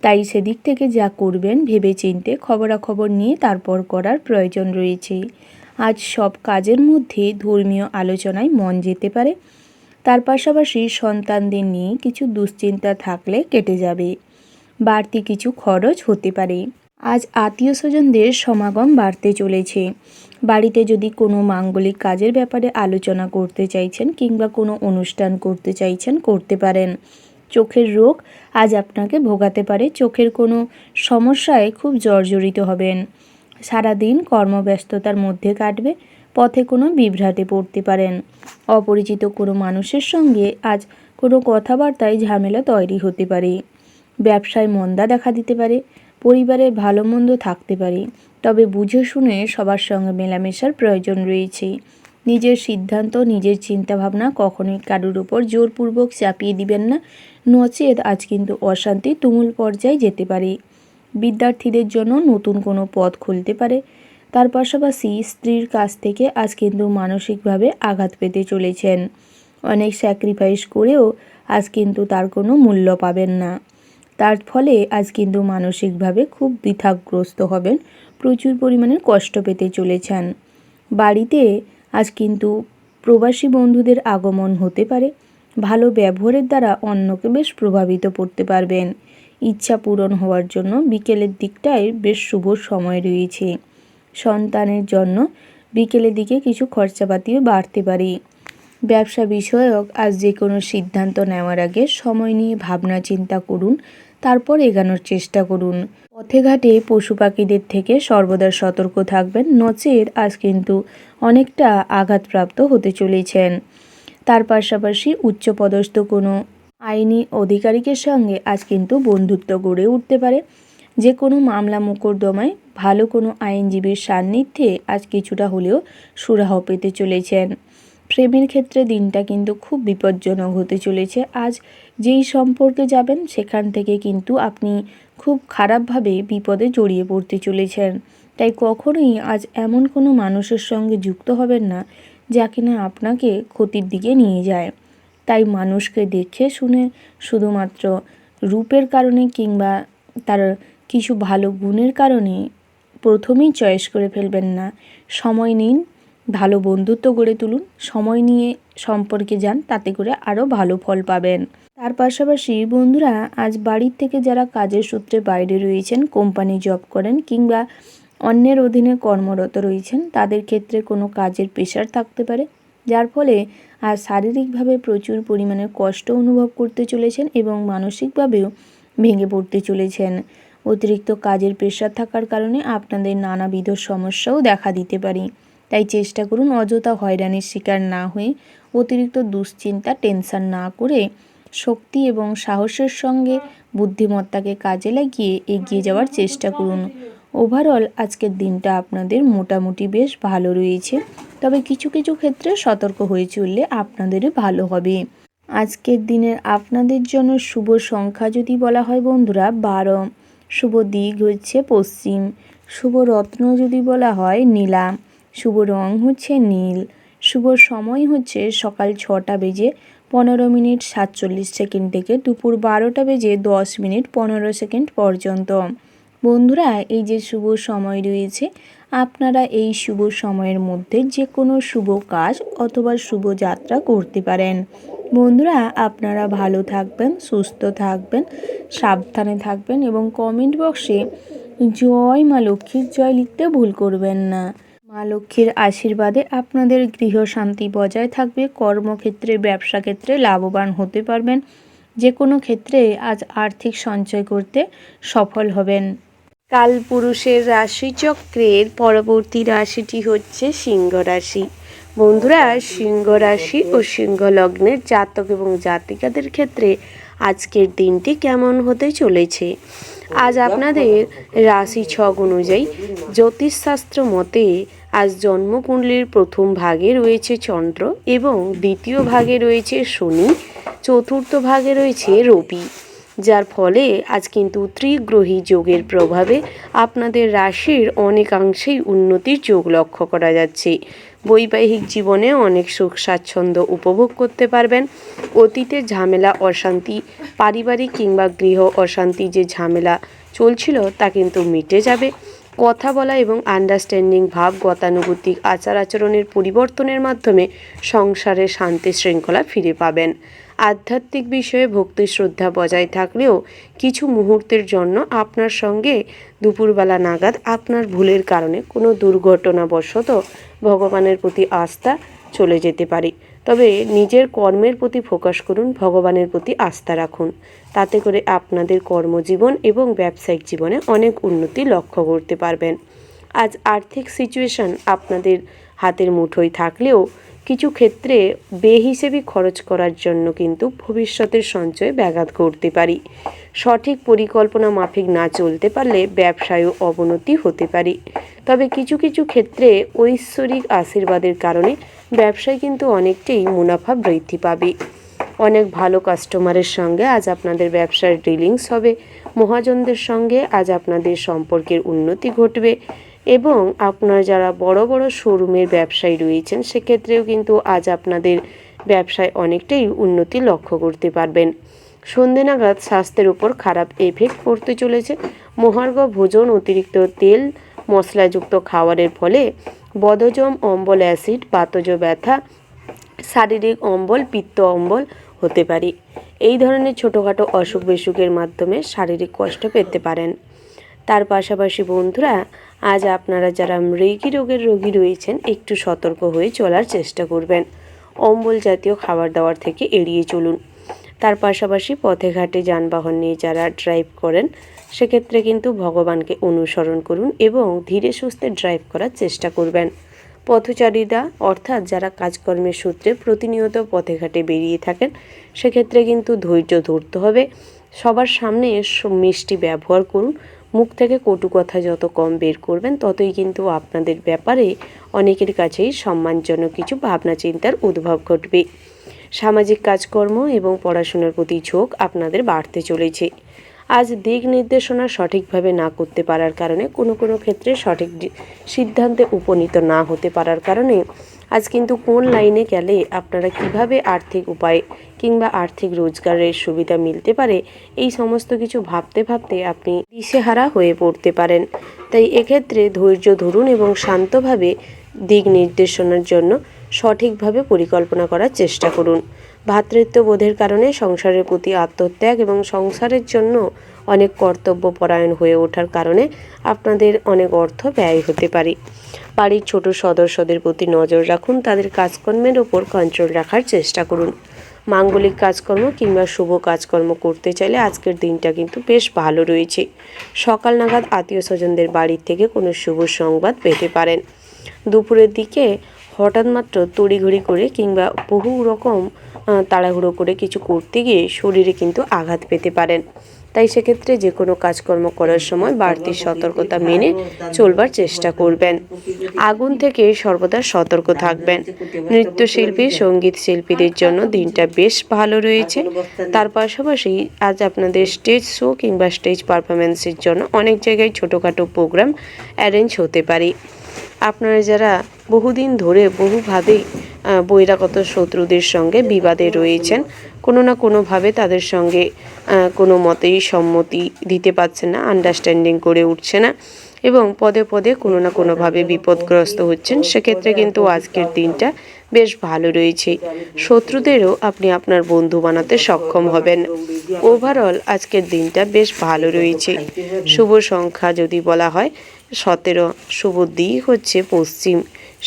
তাই সেদিক থেকে যা করবেন ভেবেচিন্তে খবরাখবর নিয়ে তারপর করার প্রয়োজন রয়েছে। আজ সব কাজের মধ্যে ধর্মীয় আলোচনায় মন যেতে পারে। তার পাশাপাশি সন্তানদের নিয়ে কিছু দুশ্চিন্তা থাকলে কেটে যাবে। বাড়তি কিছু খরচ হতে পারে। আজ আত্মীয় স্বজনদের সমাগম বাড়তে চলেছে। বাড়িতে যদি কোনো মাঙ্গলিক কাজের ব্যাপারে আলোচনা করতে চাইছেন কিংবা কোনো অনুষ্ঠান করতে চাইছেন, করতে পারেন। চোখের রোগ আজ আপনাকে ভোগাতে পারে। চোখের কোনো সমস্যায় খুব জর্জরিত হবেন। সারাদিন কর্মব্যস্ততার মধ্যে কাটবে। পথে কোনো বিভ্রাটে পড়তে পারেন। অপরিচিত কোনো মানুষের সঙ্গে আজ কোনো কথাবার্তায় ঝামেলা তৈরি হতে পারে। ব্যবসায় মন্দা দেখা দিতে পারে। পরিবারের ভালো মন্দ থাকতে পারে, তবে বুঝে শুনে সবার সঙ্গে মেলামেশার প্রয়োজন রয়েছে। নিজের সিদ্ধান্ত, নিজের চিন্তাভাবনা কখনোই কারোর উপর জোরপূর্বক চাপিয়ে দিবেন না, নচেত আজ কিন্তু অশান্তি তুমুল পর্যায়ে যেতে পারে। বিদ্যার্থীদের জন্য নতুন কোনো পথ খুলতে পারে। তার পাশাপাশি স্ত্রীর কাছ থেকে আজ কিন্তু মানসিকভাবে আঘাত পেতে চলেছেন। অনেক স্যাক্রিফাইস করেও আজ কিন্তু তার কোনো মূল্য পাবেন না। তার ফলে আজ কিন্তু মানসিকভাবে খুব দ্বিধাগ্রস্ত হবেন। প্রচুর পরিমাণে কষ্ট পেতে চলেছেন। বাড়িতে আজ কিন্তু প্রবাসী বন্ধুদের আগমন হতে পারে। ভালো ব্যবহারের দ্বারা অন্যকে বেশ প্রভাবিত করতে পারবেন। ইচ্ছা পূরণ হওয়ার জন্য বিকেলের দিকটায় বেশ শুভ সময় রয়েছে। সন্তানের জন্য বিকেলের দিকে কিছু খরচাপাতিও বাড়তে পারে। ব্যবসা বিষয়ক আজ যে কোনো সিদ্ধান্ত নেওয়ার আগে সময় নিয়ে ভাবনা চিন্তা করুন, তারপর এগানোর চেষ্টা করুন। পথে ঘাটে পশু পাখিদের থেকে সর্বদা সতর্ক থাকবেন, নচেত আজ কিন্তু অনেকটা আঘাতপ্রাপ্ত হতে চলেছেন। তার পাশাপাশি উচ্চপদস্থ কোনো আইনি আধিকারিকের সঙ্গে আজ কিন্তু বন্ধুত্ব গড়ে উঠতে পারে। যে কোনো মামলা মোকদ্দমায় ভালো কোনো আইনজীবীর সান্নিধ্যে আজ কিছুটা হলেও সুরাহা পেতে চলেছেন। প্রেমের ক্ষেত্রে দিনটা কিন্তু খুব বিপজ্জনক হতে চলেছে। আজ যেই সম্পর্কে যাবেন সেখান থেকে কিন্তু আপনি খুব খারাপভাবে বিপদে জড়িয়ে পড়তে চলেছেন। তাই কখনোই আজ এমন কোনো মানুষের সঙ্গে যুক্ত হবেন না যা কিনা আপনাকে ক্ষতির দিকে নিয়ে যায়। তাই মানুষকে দেখে শুনে শুধুমাত্র রূপের কারণে কিংবা তার কিছু ভালো গুণের কারণে প্রথমেই চয়েস করে ফেলবেন না। সময় নিন, ভালো বন্ধুত্ব গড়ে তুলুন, সময় নিয়ে সম্পর্কে যান, তাতে করে আরও ভালো ফল পাবেন। তার পাশাপাশি বন্ধুরা, আজ বাড়ির থেকে যারা কাজের সূত্রে বাইরে রয়েছেন, কোম্পানি জব করেন কিংবা অন্যের অধীনে কর্মরত রয়েছেন, তাদের ক্ষেত্রে কোনো কাজের প্রেশার থাকতে পারে, যার ফলে আজ শারীরিকভাবে প্রচুর পরিমাণে কষ্ট অনুভব করতে চলেছেন এবং মানসিকভাবেও ভেঙে পড়তে চলেছেন। অতিরিক্ত কাজের প্রেশার থাকার কারণে আপনাদের নানাবিধ সমস্যাও দেখা দিতে পারে। তাই চেষ্টা করুন অযথা হয়রানির শিকার না হয়ে, অতিরিক্ত দুশ্চিন্তা টেনশন না করে শক্তি এবং সাহসের সঙ্গে বুদ্ধিমত্তাকে কাজে লাগিয়ে এগিয়ে যাওয়ার চেষ্টা করুন। ওভারঅল আজকের দিনটা আপনাদের মোটামুটি বেশ ভালো রয়েছে, তবে কিছু কিছু ক্ষেত্রে সতর্ক হয়ে চললে আপনাদেরই ভালো হবে। আজকের দিনের আপনাদের জন্য শুভ সংখ্যা যদি বলা হয় বন্ধুরা 12, শুভ দিক হচ্ছে পশ্চিম, শুভ রত্ন যদি বলা হয় নীলা, শুভ রং হচ্ছে নীল, শুভ সময় হচ্ছে সকাল 6:15 থেকে দুপুর 12:10 পর্যন্ত। বন্ধুরা, এই যে শুভ সময় রয়েছে, আপনারা এই শুভ সময়ের মধ্যে যে কোনো শুভ কাজ অথবা শুভ যাত্রা করতে পারেন। বন্ধুরা, আপনারা ভালো থাকবেন, সুস্থ থাকবেন, সাবধানে থাকবেন এবং কমেন্ট বক্সে জয় মা লক্ষ্মীর জয় লিখতে ভুল করবেন না। মা লক্ষ্মীর আশীর্বাদে আপনাদের গৃহ শান্তি বজায় থাকবে, কর্মক্ষেত্রে ব্যবসা ক্ষেত্রে লাভবান হতে পারবেন, যে কোনো ক্ষেত্রে আজ আর্থিক সঞ্চয় করতে সফল হবেন। কালপুরুষের রাশিচক্রের পরবর্তী রাশিটি হচ্ছে সিংহ রাশি। বন্ধুরা, সিংহ রাশি ও সিংহ লগ্নের জাতক এবং জাতিকাদের ক্ষেত্রে আজকের দিনটি কেমন হতে চলেছে। আজ আপনাদের রাশি ছক অনুযায়ী জ্যোতিষশাস্ত্র মতে আজ জন্মকুণ্ডলীর প্রথম ভাগে রয়েছে চন্দ্র এবং দ্বিতীয় ভাগে রয়েছে শনি, চতুর্থ ভাগে রয়েছে রবি, যার ফলে আজ কিন্তু ত্রিগ্রহী যোগের প্রভাবে আপনাদের রাশির অনেকাংশেই উন্নতির যোগ লক্ষ্য করা যাচ্ছে। বৈবাহিক জীবনে অনেক সুখ স্বাচ্ছন্দ্য উপভোগ করতে পারবেন। অতীতের ঝামেলা অশান্তি, পারিবারিক কিংবা গৃহ অশান্তি যে ঝামেলা চলছিল তা কিন্তু মিটে যাবে। কথা বলা এবং আন্ডারস্ট্যান্ডিং ভাব, গতানুগতিক আচার আচরণের পরিবর্তনের মাধ্যমে সংসারে শান্তি শৃঙ্খলা ফিরে পাবেন। আধ্যাত্মিক বিষয়ে ভক্তি শ্রদ্ধা বজায় থাকলেও কিছু মুহূর্তের জন্য আপনার সঙ্গে দুপুরবেলা নাগাদ আপনার ভুলের কারণে কোনো দুর্ঘটনাবশত ভগবানের প্রতি আস্থা চলে যেতে পারে। তবে নিজের কর্মের প্রতি ফোকাস করুন, ভগবানের প্রতি আস্থা রাখুন। তাতে করে আপনাদের কর্মজীবন এবং ব্যবসায়িক জীবনে অনেক উন্নতি লক্ষ্য করতে পারবেন। আজ আর্থিক সিচুয়েশন আপনাদের হাতের মুঠোয় থাকলেও কিছু ক্ষেত্রে বেহিসেবি খরচ করার জন্য কিন্তু ভবিষ্যতের সঞ্চয়ে ব্যাঘাত ঘটতে পারে। সঠিক পরিকল্পনা মাফিক না চলতে পারলে ব্যবসায়ও অবনতি হতে পারে। তবে কিছু কিছু ক্ষেত্রে ঐশ্বরিক আশীর্বাদের কারণে ব্যবসায় কিন্তু অনেকটাই মুনাফা বৃদ্ধি পাবে। অনেক ভালো কাস্টমারের সঙ্গে আজ আপনাদের ব্যবসার ডিলিংস হবে। মহাজনদের সঙ্গে আজ আপনাদের সম্পর্কের উন্নতি ঘটবে এবং আপনার যারা বড় বড় শোরুমের ব্যবসায়ী রয়েছেন সেক্ষেত্রেও কিন্তু আজ আপনাদের ব্যবসায় অনেকটাই উন্নতি লক্ষ্য করতে পারবেন। সন্ধে নাগাদ স্বাস্থ্যের উপর খারাপ এফেক্ট পড়তে চলেছে। মহার্ঘ ভোজন, অতিরিক্ত তেল মশলাযুক্ত খাবারের ফলে বদহজম, অম্বল, অ্যাসিড, বাতজ ব্যথা, শারীরিক অম্বল, পিত্ত অম্বল হতে পারে। এই ধরনের ছোটোখাটো অসুখ বিসুখের মাধ্যমে শারীরিক কষ্ট পেতে পারেন। তার পাশাপাশি বন্ধুরা, আজ আপনারা যারা মৃগী রোগের রোগী রয়েছেন একটু সতর্ক হয়ে চলার চেষ্টা করবেন। অম্বল জাতীয় খাবার দাবার থেকে এড়িয়ে চলুন। তার পাশাপাশি পথে ঘাটে যানবাহন নিয়ে যারা ড্রাইভ করেন সেক্ষেত্রে কিন্তু ভগবানকে অনুসরণ করুন এবং ধীরে সুস্থে ড্রাইভ করার চেষ্টা করবেন। পথচারীরা অর্থাৎ যারা কাজকর্মের সূত্রে প্রতিনিয়ত পথে ঘাটে বেরিয়ে থাকেন সেক্ষেত্রে কিন্তু ধৈর্য ধরতে হবে। সবার সামনে মিষ্টি ব্যবহার করুন। মুখ থেকে কটু কথা যত কম বের করবেন ততই কিন্তু আপনাদের ব্যাপারে অনেকের কাছেই সম্মানজনক কিছু ভাবনা চিন্তার উদ্ভব ঘটবে। সামাজিক কাজকর্ম এবং পড়াশোনার প্রতি ঝোঁক আপনাদের বাড়তে চলেছে। আজ দিক নির্দেশনা সঠিকভাবে না করতে পারার কারণে কোনো কোনো ক্ষেত্রে সঠিক সিদ্ধান্তে উপনীত না হতে পারার কারণে আজ কিন্তু কোন লাইনে গেলে আপনারা কিভাবে আর্থিক উপায় কিংবা আর্থিক রোজগারের সুবিধা মিলতে পারে এই সমস্ত কিছু ভাবতে ভাবতে আপনি দিশেহারা হয়ে পড়তে পারেন। তাই এক্ষেত্রে ধৈর্য ধরুন এবং শান্তভাবে দিক নির্দেশনার জন্য সঠিকভাবে পরিকল্পনা করার চেষ্টা করুন। ভ্রাতৃত্ববোধের কারণে সংসারের প্রতি আত্মত্যাগ এবং সংসারের জন্য অনেক কর্তব্যপরায়ণ হয়ে ওঠার কারণে আপনাদের অনেক অর্থ ব্যয় হতে পারে। বাড়ির ছোট সদস্যদের প্রতি নজর রাখুন, তাদের কাজকর্মের ওপর কন্ট্রোল রাখার চেষ্টা করুন। মাঙ্গলিক কাজকর্ম কিংবা শুভ কাজকর্ম করতে চাইলে আজকের দিনটা কিন্তু বেশ ভালো রয়েছে। সকাল নাগাদ আত্মীয় স্বজনদের বাড়ির থেকে কোনো শুভ সংবাদ পেতে পারেন। দুপুরের দিকে হঠাৎ মাত্র তড়িঘড়ি করে কিংবা বহু রকম তাড়াহুড়ো করে কিছু করতে গিয়ে শরীরে কিন্তু আঘাত পেতে পারেন। তাই সেক্ষেত্রে যে কোনো কাজকর্ম করার সময় বাড়তি সতর্কতা মেনে চলবার চেষ্টা করবেন। আগুন থেকে সর্বদা সতর্ক থাকবেন। নৃত্যশিল্পী, সঙ্গীত শিল্পীদের জন্য দিনটা বেশ ভালো রয়েছে। তার পাশাপাশি আজ আপনাদের স্টেজ শো কিংবা স্টেজ পারফরমেন্সের জন্য অনেক জায়গায় ছোটোখাটো প্রোগ্রাম অ্যারেঞ্জ হতে পারে। আপনারা যারা বহুদিন ধরে বহুভাবেই বহিরাগত শত্রুদের সঙ্গে বিবাদে রয়েছেন, কোনো না কোনোভাবে তাদের সঙ্গে কোনো মতেই সম্মতি দিতে পারছেন না, আন্ডারস্ট্যান্ডিং করে উঠছে না এবং পদে পদে কোনো না কোনোভাবে বিপদগ্রস্ত হচ্ছেন, সেক্ষেত্রে কিন্তু আজকের দিনটা বেশ ভালো রয়েছে। শত্রুদেরও আপনি আপনার বন্ধু বানাতে সক্ষম হবেন। ওভারঅল আজকের দিনটা বেশ ভালো রয়েছে। শুভ সংখ্যা যদি বলা হয় 17, শুভ দিক হচ্ছে পশ্চিম,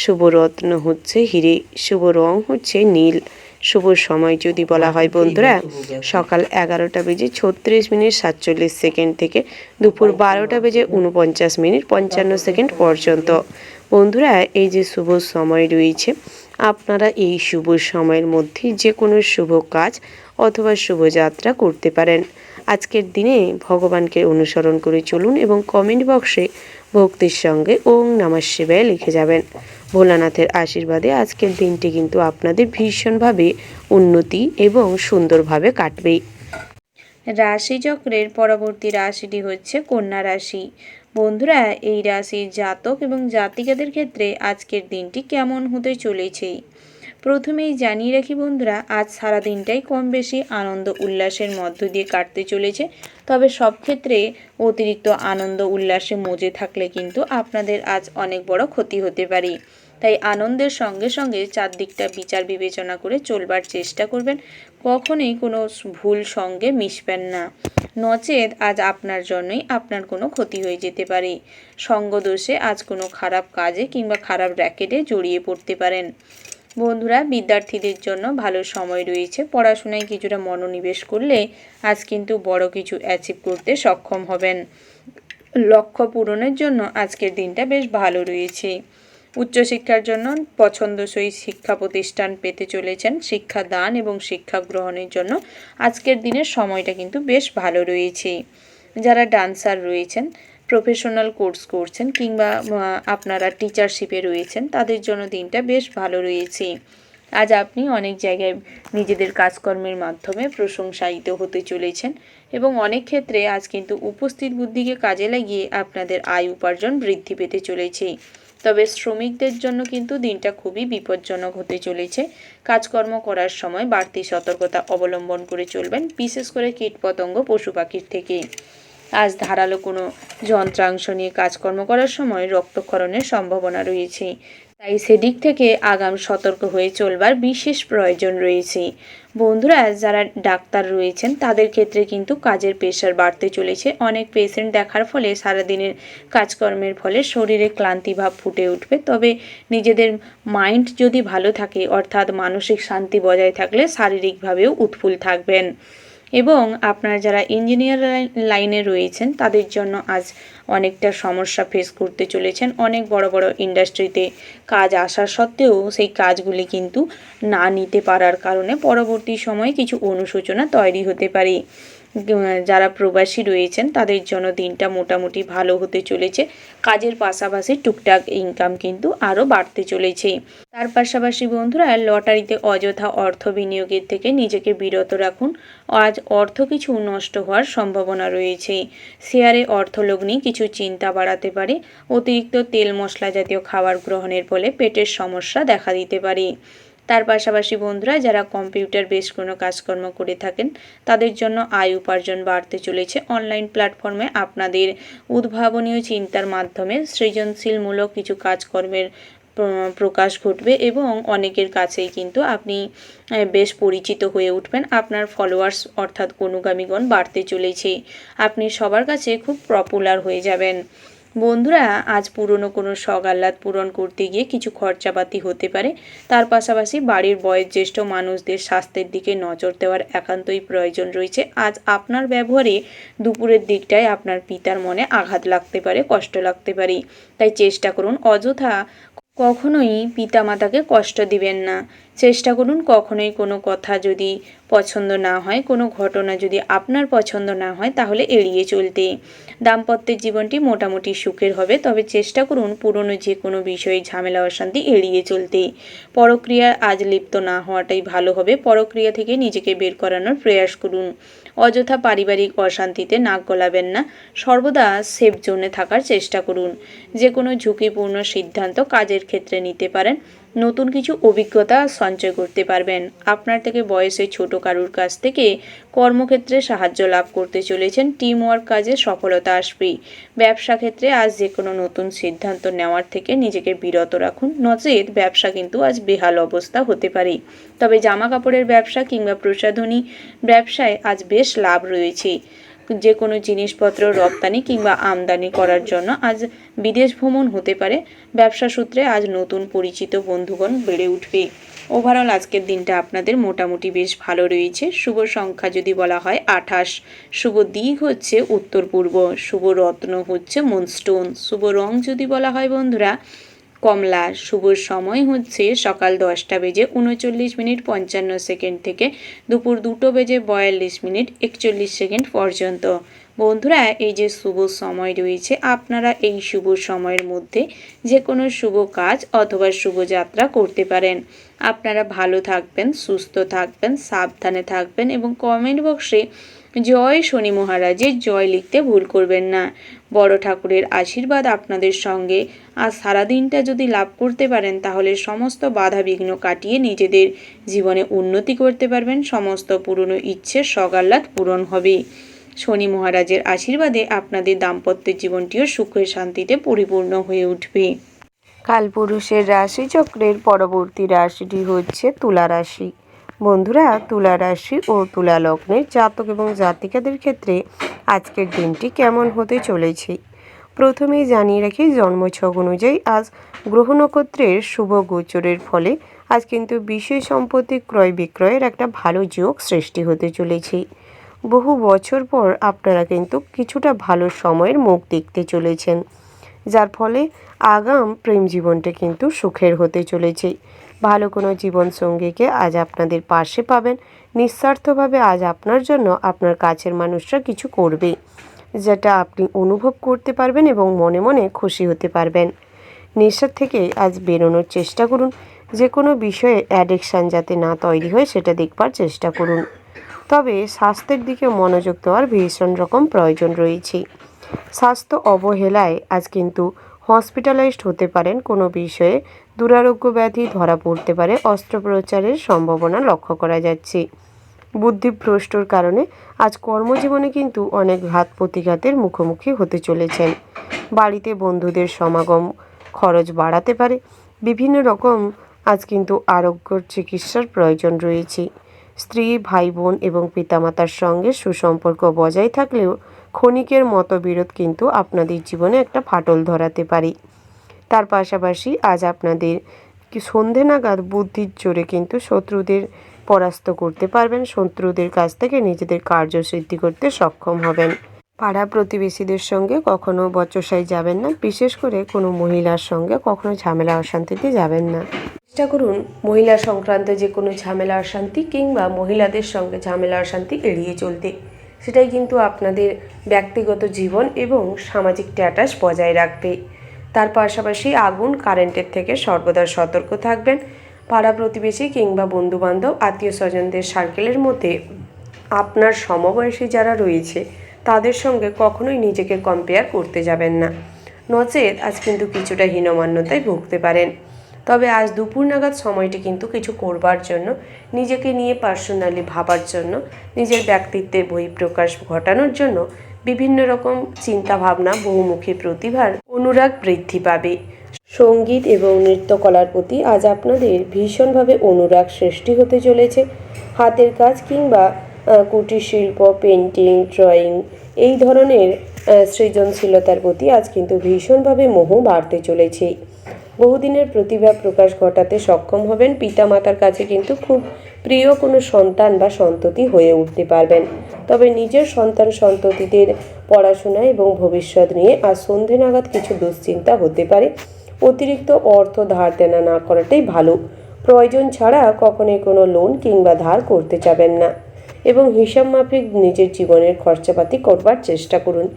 শুভ রত্ন হচ্ছে হিরে, শুভ রং হচ্ছে নীল। শুভ সময় যদি বলা হয় বন্ধুরা, সকাল 11:36 থেকে দুপুর 12:49 পর্যন্ত। বন্ধুরা, এই যে শুভ সময় রয়েছে, আপনারা এই শুভ সময়ের মধ্যে যে কোনো শুভ কাজ অথবা শুভযাত্রা করতে পারেন। আজকের দিনে ভগবানকে অনুসরণ করে চলুন এবং কমেন্ট বক্সে ভক্তির সঙ্গে ওং নমঃ শিবায় লিখে যাবেন। ভোলানাথের আশীর্বাদে আজকের দিনটি কিন্তু আপনাদের ভীষণভাবে উন্নতি এবং সুন্দরভাবে কাটবে। রাশিচক্রের পরবর্তী রাশিটি হচ্ছে কন্যা রাশি। বন্ধুরা, এই রাশির জাতক এবং জাতিকাদের ক্ষেত্রে আজকের দিনটি কেমন হতে চলেছে। প্রথমেই জানিয়ে রাখি বন্ধুরা, আজ সারা দিনটাই কম বেশি আনন্দ উল্লাসের মধ্য দিয়ে কাটতে চলেছে। তবে সব ক্ষেত্রে অতিরিক্ত আনন্দ উল্লাসে মজে থাকলে কিন্তু আপনাদের আজ অনেক বড় ক্ষতি হতে পারে। তাই আনন্দের সঙ্গে সঙ্গে চারদিকটা বিচার বিবেচনা করে চলবার চেষ্টা করবেন। কখনোই কোনো ভুল সঙ্গে মিশবেন না, নচেত আজ আপনার জন্যই আপনার কোনো ক্ষতি হয়ে যেতে পারে। সঙ্গদোষে আজ কোনো খারাপ কাজে কিংবা খারাপ র্যাকেটে জড়িয়ে পড়তে পারেন। বন্ধুরা, বিদ্যার্থীদের জন্য ভালো সময় রয়েছে। পড়াশোনায় কিছুটা মনোনিবেশ করলে আজ কিন্তু বড় কিছু অ্যাচিভ করতে সক্ষম হবেন। লক্ষ্য পূরণের জন্য আজকের দিনটা বেশ ভালো রয়েছে। উচ্চশিক্ষার জন্য পছন্দসই শিক্ষা প্রতিষ্ঠান পেতে চলেছেন। শিক্ষাদান এবং শিক্ষা গ্রহণের জন্য আজকের দিনের সময়টা কিন্তু বেশ ভালো রয়েছে। যারা ডান্সার রয়েছেন, প্রফেশনাল কোর্স করছেন কিংবা আপনারা টিচারশিপে রয়েছেন, তাদের জন্য দিনটা বেশ ভালো রয়েছে। আজ আপনি অনেক জায়গায় নিজেদের কাজকর্মের মাধ্যমে প্রশংসায়িত হতে চলেছেন এবং অনেক ক্ষেত্রে আজ কিন্তু উপস্থিত বুদ্ধিকে কাজে লাগিয়ে আপনাদের আয় উপার্জন বৃদ্ধি পেতে চলেছে। তবে শ্রমিকদের জন্য কিন্তু দিনটা খুবই বিপজ্জনক হতে চলেছে। কাজকর্ম করার সময় বাড়তি সতর্কতা অবলম্বন করে চলবেন, বিশেষ করে কীটপতঙ্গ, পশু পাখির থেকে। আজ ধারালো কোনো যন্ত্রাংশ নিয়ে কাজকর্ম করার সময় রক্তক্ষরণের সম্ভাবনা রয়েছে। তাই সেদিক থেকে আগাম সতর্ক হয়ে চলবার বিশেষ প্রয়োজন রয়েছে। বন্ধুরা, যারা ডাক্তার রয়েছেন তাদের ক্ষেত্রে কিন্তু কাজের প্রেশার বাড়তে চলেছে। অনেক পেশেন্ট দেখার ফলে সারাদিনের কাজকর্মের ফলে শরীরে ক্লান্তিভাব ফুটে উঠবে। তবে নিজেদের মাইন্ড যদি ভালো থাকে, অর্থাৎ মানসিক শান্তি বজায় থাকলে শারীরিকভাবেও উৎফুল্ল থাকবেন। এবং আপনারা যারা ইঞ্জিনিয়ার লাইনে রয়েছেন তাদের জন্য আজ অনেকটা সমস্যা ফেস করতে চলেছেন। অনেক বড় বড় ইন্ডাস্ট্রিতে কাজ আসা সত্ত্বেও সেই কাজগুলি কিন্তু না নিতে পারার কারণে পরবর্তী সময়ে কিছু অনুশোচনা তৈরি হতে পারে। যারা প্রবাসী রয়েছেন তাদের জন্য দিনটা মোটামুটি ভালো হতে চলেছে। কাজের পাশাপাশি টুকটাক ইনকাম কিন্তু আরও বাড়তে চলেছে। তার পাশাপাশি বন্ধুরা, লটারিতে অযথা অর্থ বিনিয়োগের থেকে নিজেকে বিরত রাখুন। আজ অর্থ কিছু নষ্ট হওয়ার সম্ভাবনা রয়েছে। শেয়ারে অর্থলগ্নি কিছু চিন্তা বাড়াতে পারে। অতিরিক্ত তেল মশলা জাতীয় খাবার গ্রহণের ফলে পেটের সমস্যা দেখা দিতে পারে। তার পাশাপাশি বন্ধুরা, যারা কম্পিউটার বেস কোনো কাজকর্ম করে থাকেন তাদের জন্য আয় উপার্জন বাড়তে চলেছে। অনলাইন প্ল্যাটফর্মে আপনাদের উদ্ভাবনীয় চিন্তার মাধ্যমে সৃজনশীলমূলক কিছু কাজকর্মের প্রকাশ ঘটবে এবং অনেকের কাছেই কিন্তু আপনি বেশ পরিচিত হয়ে উঠবেন। আপনার ফলোয়ার্স অর্থাৎ অনুগামীগণ বাড়তে চলেছে। আপনি সবার কাছে খুব পপুলার হয়ে যাবেন। বন্ধুরা, আজ পুরনো কোনো শখ আহ্লাদ পূরণ করতে গিয়ে কিছু খরচাপাতি হতে পারে। তার পাশাপাশি বাড়ির বয়োজ্যেষ্ঠ মানুষদের স্বাস্থ্যের দিকে নজর দেওয়ার একান্তই প্রয়োজন রয়েছে। আজ আপনার ব্যবহারে দুপুরের দিকটায় আপনার পিতার মনে আঘাত লাগতে পারে, কষ্ট লাগতে পারে। তাই চেষ্টা করুন অযথা কখনোই পিতামাতাকে কষ্ট দিবেন না। চেষ্টা করুন কখনোই কোনো কথা যদি পছন্দ না হয়, কোনো ঘটনা যদি আপনার পছন্দ না হয় তাহলে এড়িয়ে চলতে। দাম্পত্যের জীবনটি মোটামুটি সুখের হবে, তবে চেষ্টা করুন পুরনো যে কোনো বিষয়ে ঝামেলা অশান্তি এড়িয়ে চলতে। পরক্রিয়ায় আজ লিপ্ত না হওয়াটাই ভালো হবে। পরক্রিয়া থেকে নিজেকে বের করানোর প্রয়াস করুন। অযথা পারিবারিক অশান্তিতে নাক গলাবেন না। সর্বদা সেফ জোনে থাকার চেষ্টা করুন। যে কোনো ঝুঁকিপূর্ণ সিদ্ধান্ত কাজের ক্ষেত্রে নিতে পারেন। নতুন কিছু অভিজ্ঞতা সঞ্চয় করতে পারবেন। আপনার থেকে বয়সে ছোট কারুর কাছ থেকে কর্মক্ষেত্রে সাহায্য লাভ করতে চলেছেন। টিম ওয়ার্ক কাজে সফলতা আসবে। ব্যবসা ক্ষেত্রে আজ যে কোনো নতুন সিদ্ধান্ত নেওয়ার থেকে নিজেকে বিরত রাখুন, নচেত ব্যবসা কিন্তু আজ বেহাল অবস্থা হতে পারে। তবে জামা কাপড়ের ব্যবসা কিংবা প্রসাধনী ব্যবসায় আজ বেশ লাভ রয়েছে। যে কোনো জিনিসপত্র রপ্তানি কিংবা আমদানি করার জন্য আজ বিদেশ ভ্রমণ হতে পারে। ব্যবসা সূত্রে আজ নতুন পরিচিত বন্ধুগণ বেড়ে উঠবে। ওভারঅল আজকের দিনটা আপনাদের মোটামুটি বেশ ভালো রয়েছে। শুভ সংখ্যা যদি বলা হয় 28, শুভ দিক হচ্ছে উত্তর পূর্ব, শুভ রত্ন হচ্ছে মুনস্টোন, শুভ রং যদি বলা হয় বন্ধুরা কমলা, শুভ সময় হচ্ছে সকাল 10:39:55 থেকে দুপুর 2:42:41 পর্যন্ত। বন্ধুরা, এই যে শুভ সময় রয়েছে, আপনারা এই শুভ সময়ের মধ্যে যে কোনো শুভ কাজ অথবা শুভযাত্রা করতে পারেন। আপনারা ভালো থাকবেন, সুস্থ থাকবেন, সাবধানে থাকবেন এবং কমেন্ট বক্সে জয় শনি মহারাজের জয় লিখতে ভুল করবেন না। বড় ঠাকুরের আশীর্বাদ আপনাদের সঙ্গে আর সারাদিনটা যদি লাভ করতে পারেন তাহলে সমস্ত বাধা বিঘ্ন কাটিয়ে নিজেদের জীবনে উন্নতি করতে পারবেন। সমস্ত পুরনো ইচ্ছে সগাল্লাদ পূরণ হবে। শনি মহারাজের আশীর্বাদে আপনাদের দাম্পত্য জীবনটিও সুখে শান্তিতে পরিপূর্ণ হয়ে উঠবে। কালপুরুষের রাশিচক্রের পরবর্তী রাশিটি হচ্ছে তুলা রাশি। বন্ধুরা, তুলা রাশি ও তুলা লগ্নের জাতক এবং জাতিকাদের ক্ষেত্রে আজকের দিনটি কেমন হতে চলেছে প্রথমেই জানিয়ে রাখি, জন্মছক অনুযায়ী আজ গ্রহ নক্ষত্রের শুভ গোচরের ফলে আজ কিন্তু বিষয় সম্পত্তি ক্রয় বিক্রয়ের একটা ভালো যোগ সৃষ্টি হতে চলেছে। বহু বছর পর আপনারা কিন্তু কিছুটা ভালো সময়ের মুখ দেখতে চলেছেন, যার ফলে আগাম প্রেম জীবনটা কিন্তু সুখের হতে চলেছে। ভালো কোনো জীবনসঙ্গীকে আজ আপনাদের পাশে পাবেন। নিঃস্বার্থভাবে আজ আপনার জন্য আপনার কাছের মানুষরা কিছু করবে, যেটা আপনি অনুভব করতে পারবেন এবং মনে মনে খুশি হতে পারবেন। নেশার থেকে আজ বেরোনোর চেষ্টা করুন। যে কোনো বিষয়ে অ্যাডিকশান যাতে না তৈরি হয় সেটা দেখবার চেষ্টা করুন। তবে স্বাস্থ্যের দিকে মনোযোগ দেওয়ার ভীষণ রকম প্রয়োজন রয়েছে। স্বাস্থ্য অবহেলায় আজ কিন্তু হসপিটালাইজড হতে পারেন। কোনো বিষয়ে দুরারোগ্য ব্যাধি ধরা পড়তে পারে। অস্ত্রোপচারের সম্ভাবনা লক্ষ্য করা যাচ্ছে। বুদ্ধিভ্রষ্টর কারণে আজ কর্মজীবনে কিন্তু অনেক ঘাত প্রতিঘাতের মুখোমুখি হতে চলেছেন। বাড়িতে বন্ধুদের সমাগম খরচ বাড়াতে পারে। বিভিন্ন রকম আজ কিন্তু আরোগ্য চিকিৎসার প্রয়োজন রয়েছে। স্ত্রী, ভাই বোন এবং পিতামাতার সঙ্গে সুসম্পর্ক বজায় থাকলেও ক্ষণিকের মতবিরোধ কিন্তু আপনাদের জীবনে একটা ফাটল ধরাতে পারে। তার পাশাপাশি আজ আপনাদের সন্ধে নাগাদ বুদ্ধির জোরে কিন্তু শত্রুদের পরাস্ত করতে পারবেন। শত্রুদের কাছ থেকে নিজেদের কার্যসিদ্ধি করতে সক্ষম হবেন। পাড়া প্রতিবেশীদের সঙ্গে কখনো বচসায় যাবেন না। বিশেষ করে কোনো মহিলার সঙ্গে কখনো ঝামেলা অশান্তিতে যাবেন না। চেষ্টা করুন মহিলা সংক্রান্ত যে কোনো ঝামেলা অশান্তি কিংবা মহিলাদের সঙ্গে ঝামেলা অশান্তি এড়িয়ে চলতে। সেটাই কিন্তু আপনাদের ব্যক্তিগত জীবন এবং সামাজিক স্ট্যাটাস বজায় রাখবে। তার পাশাপাশি আগুন কারেন্টের থেকে সর্বদা সতর্ক থাকবেন। পাড়া প্রতিবেশী কিংবা বন্ধুবান্ধব আত্মীয় স্বজনদের সার্কেলের মধ্যে আপনার সমবয়সী যারা রয়েছে তাদের সঙ্গে কখনোই নিজেকে কম্পেয়ার করতে যাবেন না, নচেত আজ কিন্তু কিছুটা হীনমান্যতায় ভুগতে পারেন। তবে আজ দুপুর নাগাদ সময়টি কিন্তু কিছু করবার জন্য, নিজেকে নিয়ে পার্সোনালি ভাবার জন্য, নিজের ব্যক্তিত্বের বহিঃপ্রকাশ ঘটানোর জন্য বিভিন্ন রকম চিন্তাভাবনা, বহুমুখী প্রতিভার অনুরাগ বৃদ্ধি পাবে। সঙ্গীত এবং নৃত্যকলার প্রতি আজ আপনাদের ভীষণভাবে অনুরাগ সৃষ্টি হতে চলেছে। হাতের কাজ কিংবা কুটির শিল্প, পেন্টিং, ড্রয়িং এই ধরনের সৃজনশীলতার প্রতি আজ কিন্তু ভীষণভাবে মোহ বাড়তে চলেছে। বহুদিনের প্রতিভা প্রকাশ ঘটাতে সক্ষম হবেন। পিতামাতার কাছে কিন্তু খুব প্রিয় কোনো সন্তান বা সন্ততি হয়ে উঠতে পারবেন। তবে নিজের সন্তান সন্ততিদের পড়াশোনা এবং ভবিষ্যৎ নিয়ে আজ সন্ধে নাগাদ কিছু দুশ্চিন্তা হতে পারে। অতিরিক্ত অর্থ ধার দেনা না করাটাই ভালো। প্রয়োজন ছাড়া কখনোই কোনো লোন কিংবা ধার করতে যাবেন না এবং হিসাব মাফিক নিজের জীবনের খরচাপাতি করবার চেষ্টা করুন।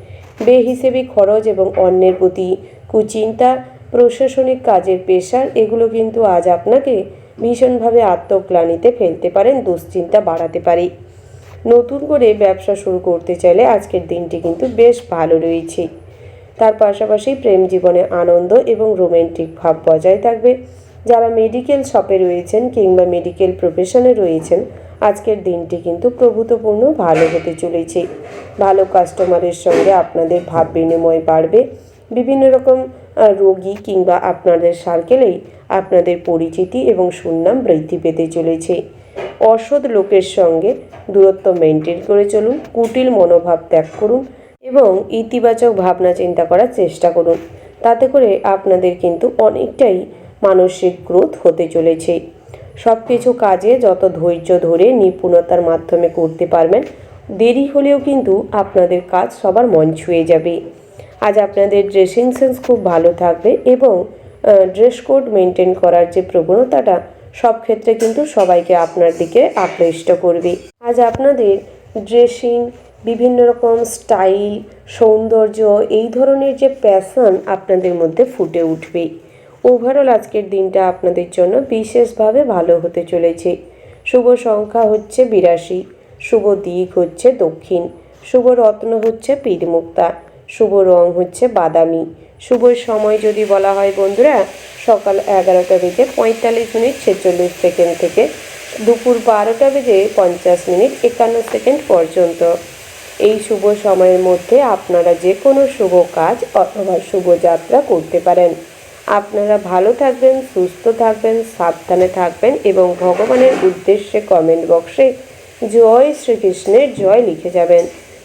বেহিসেবি খরচ এবং অন্যের প্রতি কুচিন্তা, প্রশাসনিক কাজের প্রেশার এগুলো কিন্তু আজ আপনাকে ভীষণভাবে আত্মগ্লানিতে ফেলতে পারেন, দুশ্চিন্তা বাড়াতে পারে। নতুন করে ব্যবসা শুরু করতে চাইলে আজকের দিনটি কিন্তু বেশ ভালো রয়েছে। তার পাশাপাশি প্রেম জীবনে আনন্দ এবং রোমান্টিক ভাব বজায় থাকবে। যারা মেডিকেল শপে রয়েছেন কিংবা মেডিকেল প্রফেশনে রয়েছেন, আজকের দিনটি কিন্তু প্রভূতপূর্ণ ভালো হতে চলেছে। ভালো কাস্টমারের সঙ্গে আপনাদের ভাব বিনিময় বাড়বে। বিভিন্ন রকম রোগী কিংবা আপনাদের সার্কেলেই আপনাদের পরিচিতি এবং সুনাম বৃদ্ধি পেতে চলেছে। অসৎ লোকের সঙ্গে দূরত্ব মেনটেন করে চলুন, কুটিল মনোভাব ত্যাগ করুন এবং ইতিবাচক ভাবনা চিন্তা করার চেষ্টা করুন। তাতে করে আপনাদের কিন্তু অনেকটাই মানসিক গ্রোথ হতে চলেছে। সব কিছু কাজে যত ধৈর্য ধরে নিপুণতার মাধ্যমে করতে পারবেন, দেরি হলেও কিন্তু আপনাদের কাজ সবার মন ছুঁয়ে যাবে। আজ আপনাদের ড্রেসিং সেন্স খুব ভালো থাকবে এবং ড্রেস কোড মেনটেন করার যে প্রবণতাটা সব ক্ষেত্রে কিন্তু সবাইকে আপনার দিকে আকৃষ্ট করবে। আজ আপনাদের ড্রেসিং, বিভিন্ন রকম স্টাইল, সৌন্দর্য, এই ধরনের যে প্যাশন আপনাদের মধ্যে ফুটে উঠবে। ওভারঅল আজকের দিনটা আপনাদের জন্য বিশেষভাবে ভালো হতে চলেছে। শুভ সংখ্যা হচ্ছে 82, শুভ দিক হচ্ছে দক্ষিণ, শুভ রত্ন হচ্ছে পীরমুক্তা, শুভ রং হচ্ছে বাদামি। শুভ সময় যদি বলা হয় বন্ধুরা, সকাল 11টা বেজে 45 মিনিট 46 সেকেন্ড থেকে দুপুর 12টা বেজে 50 মিনিট 51 সেকেন্ড পর্যন্ত। এই শুভ সময়ের মধ্যে আপনারা যে কোনো শুভ কাজ অথবা শুভ যাত্রা করতে পারেন। আপনারা ভালো থাকবেন, সুস্থ থাকবেন, সাবধানে থাকবেন এবং ভগবানের উদ্দেশ্যে কমেন্ট বক্সে জয় শ্রীকৃষ্ণের জয় লিখে যাবেন।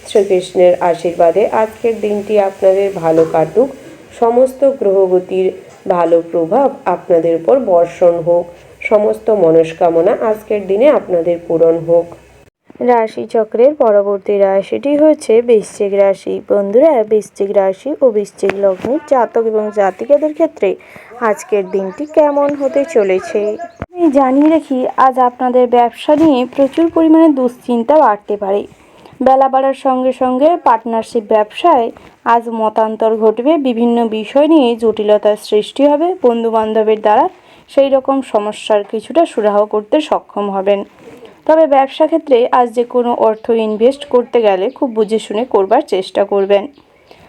শ্রীকৃষ্ণের আশীর্বাদে আজকের দিনটি আপনাদের ভালো কাটুক। সমস্ত গ্রহগতির ভালো প্রভাব আপনাদের উপর বর্ষণ হোক। সমস্ত মনস্কামনা আজকের দিনে আপনাদের পূরণ হোক। রাশিচক্রের পরবর্তী রাশিটি হচ্ছে বৃশ্চিক রাশি। বন্ধুরা, বৃশ্চিক রাশি ও বৃশ্চিক লগ্নের জাতক এবং জাতিকাদের ক্ষেত্রে আজকের দিনটি কেমন হতে চলেছে আমি জানিয়ে রাখি, আজ আপনাদের ব্যবসা নিয়ে প্রচুর পরিমাণে দুশ্চিন্তা বাড়তে পারে। বেলা বাড়ার সঙ্গে সঙ্গে পার্টনারশিপ ব্যবসায় আজ মতান্তর ঘটবে। বিভিন্ন বিষয় নিয়ে জটিলতার সৃষ্টি হবে। বন্ধুবান্ধবের দ্বারা সেই রকম সমস্যার কিছুটা সুরাহ করতে সক্ষম হবেন। তবে ব্যবসা ক্ষেত্রে আজ যে কোনো অর্থ ইনভেস্ট করতে গেলে খুব বুঝে শুনে করবার চেষ্টা করবেন।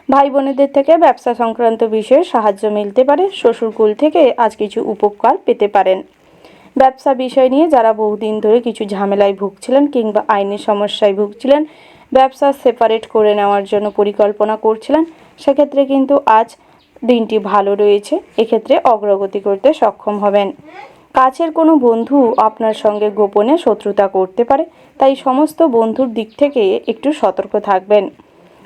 ভাই বোনেদের থেকে ব্যবসা সংক্রান্ত বিষয়ে সাহায্য মিলতে পারে। শ্বশুরকুল থেকে আজ কিছু উপকার পেতে পারেন। ব্যবসা বিষয় নিয়ে যারা বহুদিন ধরে কিছু ঝামেলায় ভুগছিলেন কিংবা আইনি সমস্যায় ভুগছিলেন, ব্যবসা সেপারেট করে নেওয়ার জন্য পরিকল্পনা করছিলেন, সেক্ষেত্রে কিন্তু আজ দিনটি ভালো রয়েছে। এক্ষেত্রে অগ্রগতি করতে সক্ষম হবেন। কাছের কোনো বন্ধু আপনার সঙ্গে গোপনে শত্রুতা করতে পারে, তাই সমস্ত বন্ধুর দিক থেকে একটু সতর্ক থাকবেন।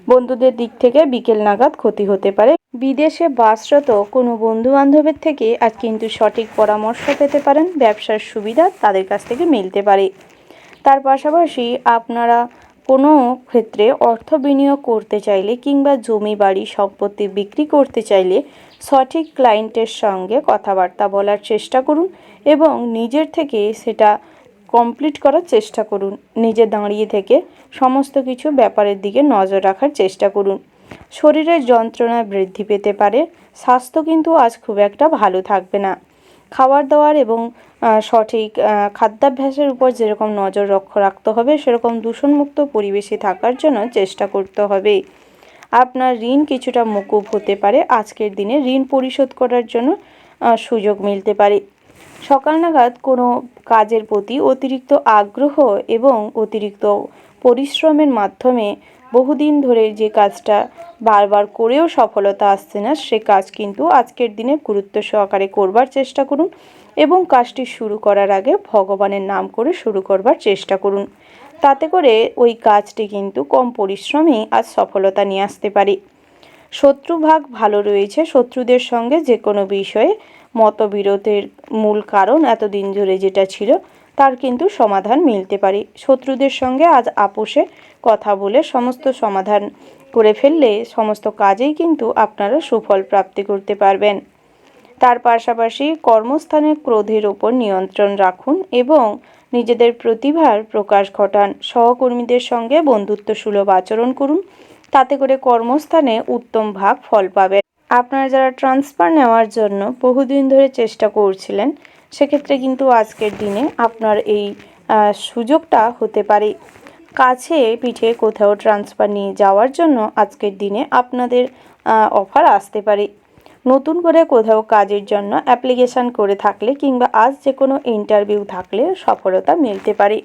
বন্ধুদের দিক থেকে বিকেল নাগাদ ক্ষতি হতে পারে। বিদেশে বাসরত কোনো বন্ধুবান্ধবের থেকে আজ কিন্তু সঠিক পরামর্শ পেতে পারেন। ব্যবসার সুবিধা তাদের কাছ থেকে মিলতে পারে। তার পাশাপাশি আপনারা কোনো ক্ষেত্রে অর্থ বিনিয়োগ করতে চাইলে কিংবা জমি বাড়ি সম্পত্তি বিক্রি করতে চাইলে সঠিক ক্লায়েন্টের সঙ্গে কথাবার্তা বলার চেষ্টা করুন এবং নিজের থেকে সেটা কমপ্লিট করার চেষ্টা করুন। নিজে দাঁড়িয়ে থেকে সমস্ত কিছু ব্যাপারের দিকে নজর রাখার চেষ্টা করুন। শরীরের যন্ত্রণা বৃদ্ধি পেতে পারে। স্বাস্থ্য কিন্তু আজ খুব একটা ভালো থাকবে না। খাবার দাবার এবং সঠিক খাদ্যাভ্যাসের উপর যেরকম নজর রাখতে হবে, সেরকম দূষণমুক্ত পরিবেশে থাকার জন্য চেষ্টা করতে হবে। আপনার ঋণ কিছুটা মকুব হতে পারে। আজকের দিনে ঋণ পরিশোধ করার জন্য সুযোগ মিলতে পারে। সকাল নাগাদ কোনো কাজের প্রতি অতিরিক্ত আগ্রহ এবং অতিরিক্ত পরিশ্রমের মাধ্যমে বহুদিন ধরে যে কাজটা বারবার করেও সফলতা আসছে না, সে কাজ কিন্তু আজকের দিনে গুরুত্ব সহকারে করবার চেষ্টা করুন এবং কাজটি শুরু করার আগে ভগবানের নাম করে শুরু করবার চেষ্টা করুন। তাতে করে ওই কাজটি কিন্তু কম পরিশ্রমেই আজ সফলতা নিয়ে আসতে পারে। শত্রুভাগ ভালো রয়েছে। শত্রুদের সঙ্গে যে কোনো বিষয়ে মতবিরোধের মূল কারণ এতদিন ধরে যেটা ছিল, তার কিন্তু সমাধান মিলতে পারে। শত্রুদের সঙ্গে আজ আপোষে কথা বলে সমস্ত সমাধান করে ফেললে সমস্ত কাজেই কিন্তু আপনারা সুফল প্রাপ্তি করতে পারবেন। তার পাশাপাশি কর্মস্থানে ক্রোধের ওপর নিয়ন্ত্রণ রাখুন এবং নিজেদের প্রতিভার প্রকাশ ঘটান। সহকর্মীদের সঙ্গে বন্ধুত্বসুলভ আচরণ করুন, তাতে করে কর্মস্থানে উত্তম ভাগ ফল পাবেন। আপনারা যারা ট্রান্সফার নেওয়ার জন্য বহুদিন ধরে চেষ্টা করছিলেন, সেক্ষেত্রে কিন্তু আজকের দিনে আপনার এই সুযোগটা হতে পারে। কাছে পিঠে কোথাও ট্রান্সফার নিয়ে যাওয়ার জন্য আজকের দিনে আপনাদের অফার আসতে পারে। নতুন করে কোথাও কাজের জন্য অ্যাপ্লিকেশান করে থাকলে কিংবা আজ যে কোনো ইন্টারভিউ থাকলে সফলতা মিলতে পারে।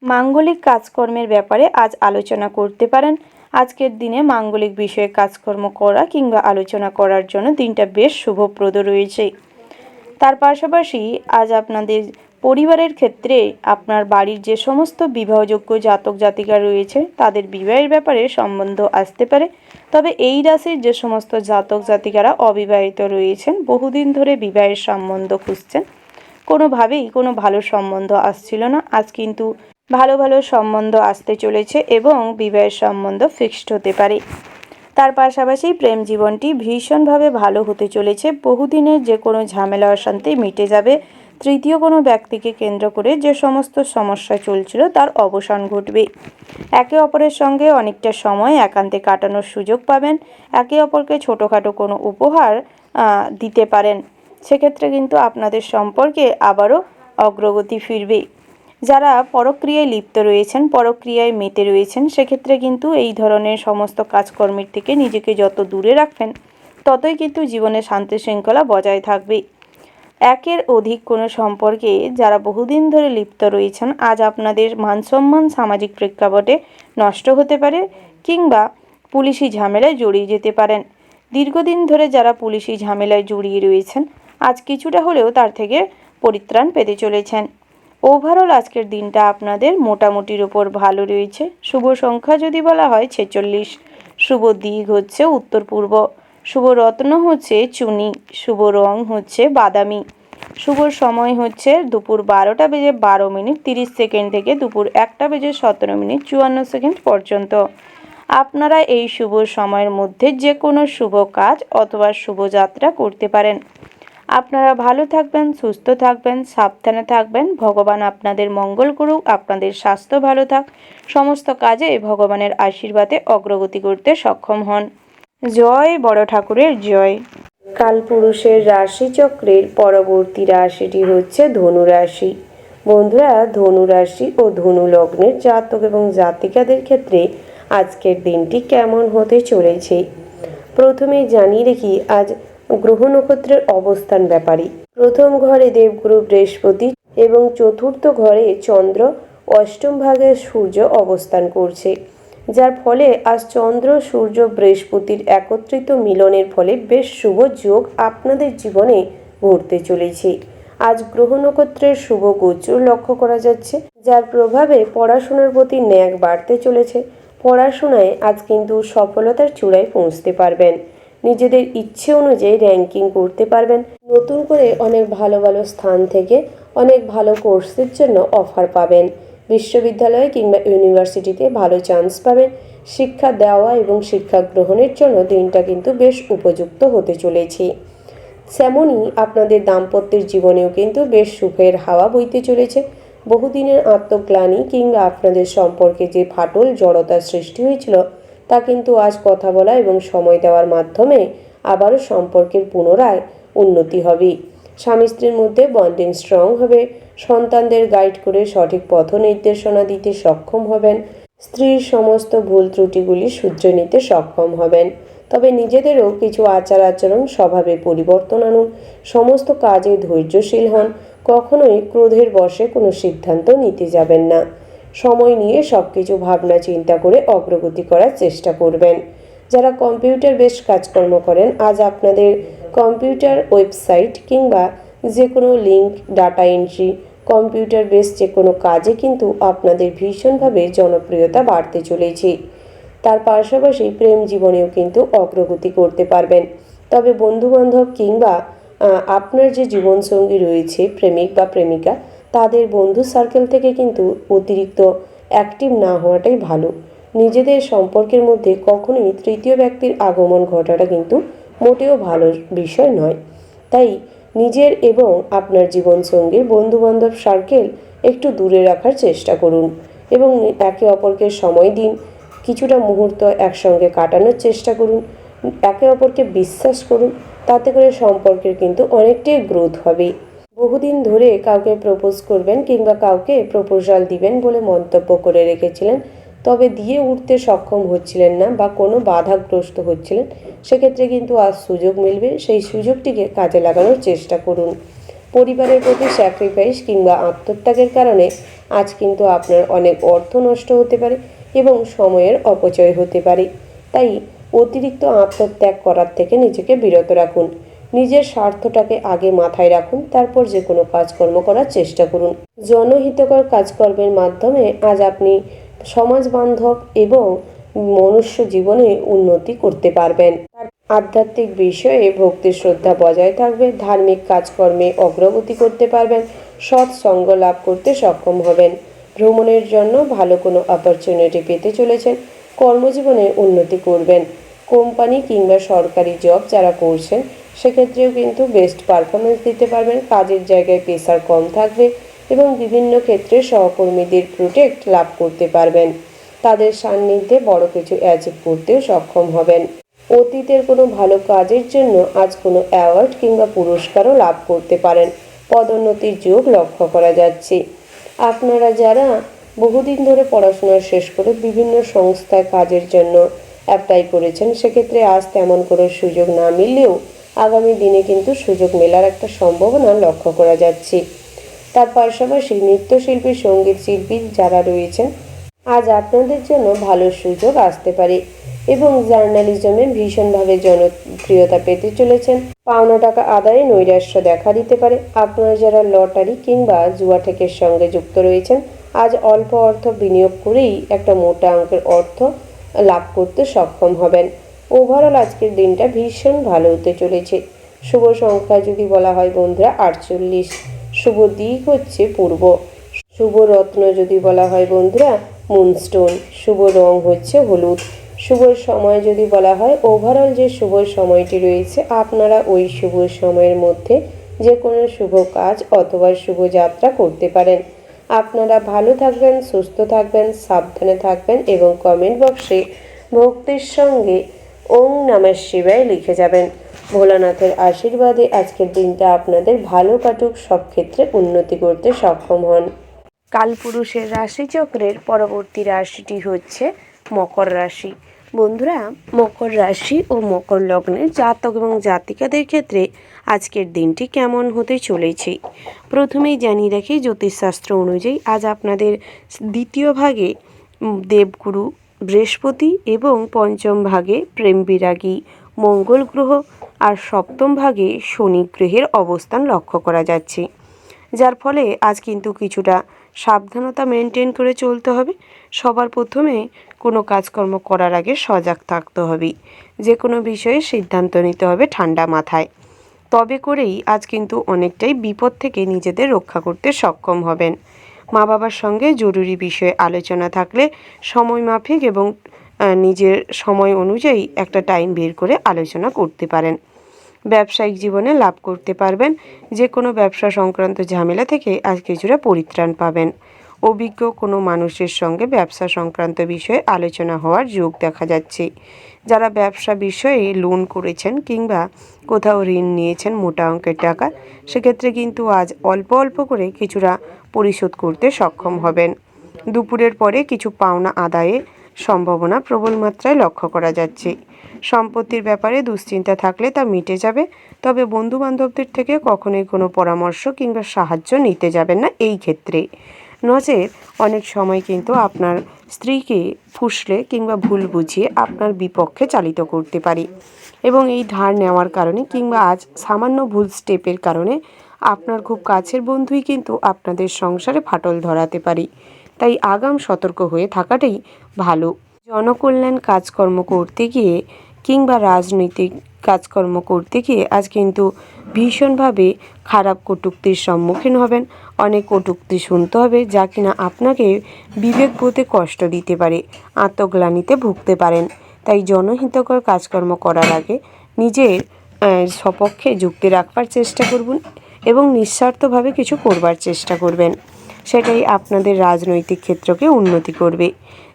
মাঙ্গলিক কাজকর্মের ব্যাপারে আজ আলোচনা করতে পারেন। আজকের দিনে মাঙ্গলিক বিষয়ে কাজকর্ম করা কিংবা আলোচনা করার জন্য দিনটা বেশ শুভপ্রদ রয়েছে। তার পাশাপাশি আজ আপনাদের পরিবারের ক্ষেত্রে আপনার বাড়ির যে সমস্ত বিবাহযোগ্য জাতক জাতিকা রয়েছে তাদের বিবাহের ব্যাপারে সম্বন্ধ আসতে পারে। তবে এই রাশির যে সমস্ত জাতক জাতিকারা অবিবাহিত রয়েছেন, বহুদিন ধরে বিবাহের সম্বন্ধ খুঁজছেন, কোনোভাবেই কোনো ভালো সম্বন্ধ আসছিল না, আজ কিন্তু ভালো ভালো সম্বন্ধ আসতে চলেছে এবং বিবাহের সম্বন্ধ ফিক্সড হতে পারে। তার পাশাপাশি প্রেম জীবনটি ভীষণভাবে ভালো হতে চলেছে। বহুদিনের যে কোনো ঝামেলা অশান্তি মিটে যাবে। তৃতীয় কোনো ব্যক্তিকে কেন্দ্র করে যে সমস্ত সমস্যা চলছিল তার অবসান ঘটবে। একে অপরের সঙ্গে অনেকটা সময় একান্তে কাটানোর সুযোগ পাবেন। একে অপরকে ছোটোখাটো কোনো উপহার দিতে পারেন। সেক্ষেত্রে কিন্তু আপনাদের সম্পর্কে আবারও অগ্রগতি ফিরবে। যারা পরক্রিয়ায় লিপ্ত রয়েছেন, পরক্রিয়ায় মেতে রয়েছেন, সেক্ষেত্রে কিন্তু এই ধরনের সমস্ত কাজকর্মের থেকে নিজেকে যত দূরে রাখবেন ততই কিন্তু জীবনে শান্তি শৃঙ্খলা বজায় থাকবে। একের অধিক কোনো সম্পর্কে যারা বহুদিন ধরে লিপ্ত রয়েছেন, আজ আপনাদের মানসম্মান সামাজিক প্রেক্ষাপটে নষ্ট হতে পারে কিংবা পুলিশি ঝামেলায় জড়িয়ে যেতে পারেন। দীর্ঘদিন ধরে যারা পুলিশি ঝামেলায় জড়িয়ে রয়েছেন, আজ কিছুটা হলেও তার থেকে পরিত্রাণ পেতে চলেছেন। ওভারঅল আজকের দিনটা আপনাদের মোটামুটির ওপর ভালো রয়েছে। শুভ সংখ্যা যদি বলা হয় 46, শুভ দিক হচ্ছে উত্তর পূর্ব, শুভ রত্ন হচ্ছে চুনি, শুভ রং হচ্ছে বাদামি, শুভ সময় হচ্ছে দুপুর 12:12:30 থেকে দুপুর 1:17:54 পর্যন্ত। আপনারা এই শুভ সময়ের মধ্যে যে কোনো শুভ কাজ অথবা শুভযাত্রা করতে পারেন। আপনারা ভালো থাকবেন, সুস্থ থাকবেন, সাবধানে থাকবেন। ভগবান আপনাদের মঙ্গল করুক, আপনাদের স্বাস্থ্য ভালো থাক, সমস্ত কাজে ভগবানের আশীর্বাদে অগ্রগতি করতে সক্ষম হন। জয় বড় ঠাকুরের জয়। কালপুরুষের রাশিচক্রের পরবর্তী রাশিটি হচ্ছে ধনু রাশি। বন্ধুরা, ধনু রাশি ও ধনু লগ্নের জাতক এবং জাতিকাদের ক্ষেত্রে আজকের দিনটি কেমন হতে চলেছে প্রথমেই জানিয়ে রেখি আজ গ্রহ নক্ষত্রের অবস্থান ব্যাপারে। প্রথম ঘরে দেবগুরু বৃহস্পতি এবং চতুর্থ ঘরে চন্দ্র, অষ্টম ভাগে সূর্য অবস্থান করছে, যার ফলে আজ চন্দ্র সূর্য বৃহস্পতির একত্রিত মিলনের ফলে বেশ শুভ যোগ আপনাদের জীবনে ঘটতে চলেছে। আজ গ্রহ নক্ষত্রের শুভ গোচর লক্ষ্য করা যাচ্ছে, যার প্রভাবে পড়াশোনার প্রতি ন্যাক বাড়তে চলেছে। পড়াশোনায় আজ কিন্তু সফলতার চূড়ায় পৌঁছতে পারবেন। নিজেদের ইচ্ছে অনুযায়ী র্যাঙ্কিং করতে পারবেন। নতুন করে অনেক ভালো ভালো স্থান থেকে অনেক ভালো কোর্সের জন্য অফার পাবেন। বিশ্ববিদ্যালয় কিংবা ইউনিভার্সিটিতে ভালো চান্স পাবেন। শিক্ষা দেওয়া এবং শিক্ষা গ্রহণের জন্য দিনটা কিন্তু বেশ উপযুক্ত হতে চলেছে। তেমনই আপনাদের দাম্পত্যের জীবনেও কিন্তু বেশ সুখের হাওয়া বইতে চলেছে। বহুদিনের আত্মগ্লানি কিংবা আপনাদের সম্পর্কে যে ফাটল জড়তার সৃষ্টি হয়েছিল তা কিন্তু আজ কথা বলা এবং সময় দেওয়ার মাধ্যমে আবারও সম্পর্কের পুনরায় উন্নতি হবে। স্বামী স্ত্রীর মধ্যে বন্ডিং স্ট্রং হবে। সন্তানদের গাইড করে সঠিক পথ নির্দেশনা দিতে সক্ষম হবেন। স্ত্রীর সমস্ত ভুল ত্রুটিগুলি শুধরে নিতে সক্ষম হবেন। তবে নিজেদেরও কিছু আচার আচরণ স্বভাবে পরিবর্তন আনুন। সমস্ত কাজে ধৈর্যশীল হন। কখনোই ক্রোধের বশে কোনো সিদ্ধান্ত নিতে যাবেন না। সময় নিয়ে সব কিছু ভাবনা চিন্তা করে অগ্রগতি করার চেষ্টা করবেন। যারা কম্পিউটার বেস কাজকর্ম করেন, আজ আপনাদের কম্পিউটার ওয়েবসাইট কিংবা যে কোনো link, data entry, computer base যে কোনো কাজে কিন্তু আপনাদের ভীষণভাবে জনপ্রিয়তা বাড়তে চলেছে। তার পাশাপাশি প্রেম জীবনেও কিন্তু অগ্রগতি করতে পারবেন। তবে বন্ধুবান্ধব কিংবা আপনার যে জীবনসঙ্গী রয়েছে, প্রেমিক বা প্রেমিকা, তাদের বন্ধু সার্কেল থেকে কিন্তু অতিরিক্ত অ্যাক্টিভ না হওয়াটাই ভালো। নিজেদের সম্পর্কের মধ্যে কখনোই তৃতীয় ব্যক্তির আগমন ঘটাটা কিন্তু মোটেও ভালো বিষয় নয়। তাই নিজের এবং আপনার জীবনসঙ্গীর বন্ধুবান্ধব সার্কেল একটু দূরে রাখার চেষ্টা করুন এবং একে অপরকে সময় দিন। কিছুটা মুহূর্ত একসঙ্গে কাটানোর চেষ্টা করুন, একে অপরকে বিশ্বাস করুন, তাতে করে সম্পর্কের কিন্তু অনেকটাই গ্রোথ হবে। বহুদিন ধরে কাউকে প্রপোজ করবেন কিংবা কাউকে প্রপোজাল দিবেন বলে মন্তব্য করে রেখেছিলেন, তবে দিয়ে উঠতে সক্ষম হচ্ছিলেন না বা কোনো বাধাগ্রস্ত হচ্ছিলেন, সেক্ষেত্রে কিন্তু আজ সুযোগ মিলবে। সেই সুযোগটিকে কাজে লাগানোর চেষ্টা করুন। পরিবারের প্রতি স্যাক্রিফাইস কিংবা আত্মত্যাগের কারণে আজ কিন্তু আপনার অনেক অর্থ নষ্ট হতে পারে এবং সময়ের অপচয় হতে পারে। তাই অতিরিক্ত আত্মত্যাগ করার থেকে নিজেকে বিরত রাখুন। নিজের স্বার্থটাকে আগে মাথায় রাখুন, তারপর যে কোনো কাজকর্ম করার চেষ্টা করুন। জনহিতকর কাজকর্মের মাধ্যমে আজ আপনি সমাজ বান্ধব এবং মনুষ্য জীবনে উন্নতি করতে পারবেন। আধ্যাত্মিক বিষয়ে ভক্তি শ্রদ্ধা বজায় থাকবে, ধার্মিক কাজকর্মে অগ্রগতি করতে পারবেন, সৎ সঙ্গ লাভ করতে সক্ষম হবেন। ভ্রমণের জন্য ভালো কোনো অপরচুনিটি পেতে চলেছেন, কর্মজীবনে উন্নতি করবেন। কোম্পানি কিংবা সরকারি জব যারা করছেন সেক্ষেত্রেও কিন্তু বেস্ট পারফরমেন্স দিতে পারবেন। কাজের জায়গায় প্রেসার কম থাকবে এবং বিভিন্ন ক্ষেত্রে সহকর্মীদের প্রোটেক্ট লাভ করতে পারবেন। তাদের সান্নিধ্যে বড় কিছু অ্যাচিভ করতেও সক্ষম হবেন। অতীতের কোনো ভালো কাজের জন্য আজ কোনো অ্যাওয়ার্ড কিংবা পুরস্কারও লাভ করতে পারেন। পদোন্নতির যোগ লক্ষ্য করা যাচ্ছে। আপনারা যারা বহুদিন ধরে পড়াশোনা শেষ করে বিভিন্ন সংস্থায় কাজের জন্য অ্যাপ্লাই করেছেন, সেক্ষেত্রে আজ তেমন কোনো সুযোগ না মিললেও আগামী দিনে কিন্তু সুযোগ মেলার একটা সম্ভাবনা লক্ষ্য করা যাচ্ছে। তার পাশাপাশি নৃত্যশিল্পী, সঙ্গীত শিল্পী যারা রয়েছেন, আজ আপনাদের জন্য ভালো সুযোগ আসতে পারে এবং জার্নালিজমে ভীষণভাবে জনপ্রিয়তা পেতে চলেছেন। পাওনা টাকা আদায়ে নৈরাশ্য দেখা দিতে পারে। আপনারা যারা লটারি কিংবা জুয়া ঠেকের সঙ্গে যুক্ত রয়েছেন, আজ অল্প অর্থ বিনিয়োগ করেই একটা মোটা অঙ্কের অর্থ লাভ করতে সক্ষম হবেন। ওভারঅল আজকের দিনটা ভীষণ ভালো হতে চলেছে। শুভ সংখ্যা যদি বলা হয় বন্ধুরা 48, শুভ দিক হচ্ছে পূর্ব, শুভ রত্ন যদি বলা হয় বন্ধুরা মুনস্টোন, শুভ রং হচ্ছে হলুদ। শুভ সময় যদি বলা হয়, ওভারঅল যে শুভ সময়টি রয়েছে, আপনারা ওই শুভ সময়ের মধ্যে যে কোনো শুভ কাজ অথবা শুভ যাত্রা করতে পারেন। আপনারা ভালো থাকবেন, সুস্থ থাকবেন, সাবধানে থাকবেন এবং কমেন্ট বক্সে ভক্তির সঙ্গে ওম নমঃ শিবায় লিখে যাবেন। ভোলানাথের আশীর্বাদে আজকের দিনটা আপনাদের ভালো কাটুক, সব ক্ষেত্রে উন্নতি করতে সক্ষম হন। কালপুরুষের রাশিচক্রের পরবর্তী রাশিটি হচ্ছে মকর রাশি। বন্ধুরা, মকর রাশি ও মকর লগ্নের জাতক এবং জাতিকাদের ক্ষেত্রে আজকের দিনটি কেমন হতে চলেছে প্রথমেই জানিয়ে রাখি, জ্যোতিষশাস্ত্র অনুযায়ী আজ আপনাদের দ্বিতীয় ভাগে দেবগুরু বৃহস্পতি এবং পঞ্চম ভাগে প্রেম বিরাগী মঙ্গল গ্রহ আর সপ্তম ভাগে শনি গ্রহের অবস্থান লক্ষ্য করা যাচ্ছে, যার ফলে আজ কিন্তু কিছুটা সাবধানতা মেনটেন করে চলতে হবে। সবার প্রথমে কোনো কাজকর্ম করার আগে সজাগ থাকতে হবে। যে কোনো বিষয়ে সিদ্ধান্ত নিতে হবে ঠান্ডা মাথায়, তবে করেই আজ কিন্তু অনেকটাই বিপদ থেকে নিজেদের রক্ষা করতে সক্ষম হবেন। মা বাবার সঙ্গে জরুরি বিষয়ে আলোচনা থাকলে সময় মাফিক এবং নিজের সময় অনুযায়ী একটা টাইম বের করে আলোচনা করতে পারেন। ব্যবসায়িক জীবনে লাভ করতে পারবেন। যে কোনো ব্যবসা সংক্রান্ত ঝামেলা থেকে আজ কিছুটা পরিত্রাণ পাবেন। অভিজ্ঞ কোনো মানুষের সঙ্গে ব্যবসা সংক্রান্ত বিষয়ে আলোচনা হওয়ার যোগ দেখা যাচ্ছে। যারা ব্যবসা বিষয়ে লোন করেছেন কিংবা কোথাও ঋণ নিয়েছেন মোটা অঙ্কের টাকা, সেক্ষেত্রে কিন্তু আজ অল্প অল্প করে কিছুটা পরিশোধ করতে সক্ষম হবেন। দুপুরের পরে কিছু পাওনা আদায়ে সম্ভাবনা প্রবল মাত্রায় লক্ষ্য করা যাচ্ছে। সম্পত্তির ব্যাপারে দুশ্চিন্তা থাকলে তা মিটে যাবে, তবে বন্ধুবান্ধবদের থেকে কখনোই কোনো পরামর্শ কিংবা সাহায্য নিতে যাবেন না এই ক্ষেত্রে। নচেৎ অনেক সময় কিন্তু আপনার স্ত্রীকে ফুসলে কিংবা ভুল বুঝিয়ে আপনার বিপক্ষে চালিত করতে পারে এবং এই ধার নেওয়ার কারণে কিংবা আজ সামান্য ভুল স্টেপের কারণে আপনার খুব কাছের বন্ধুই কিন্তু আপনাদের সংসারে ফাটল ধরাতে পারে। তাই আগাম সতর্ক হয়ে থাকাটাই ভালো। জনকল্যাণ কাজকর্ম করতে গিয়ে কিংবা রাজনৈতিক কাজকর্ম করতে গিয়ে আজ কিন্তু ভীষণভাবে খারাপ কটূক্তির সম্মুখীন হবেন। অনেক কটূক্তি শুনতে হবে, যা কিনা আপনাকে বিবেকবোধে কষ্ট দিতে পারে, আত্মগ্লানিতে ভুগতে পারেন। তাই জনহিতকর কাজকর্ম করার আগে নিজের সপক্ষে যুক্তি রাখবার চেষ্টা করবেন এবং নিঃস্বার্থভাবে কিছু করবার চেষ্টা করবেন। সেটাই আপনাদের রাজনৈতিক ক্ষেত্রকে উন্নতি করবে।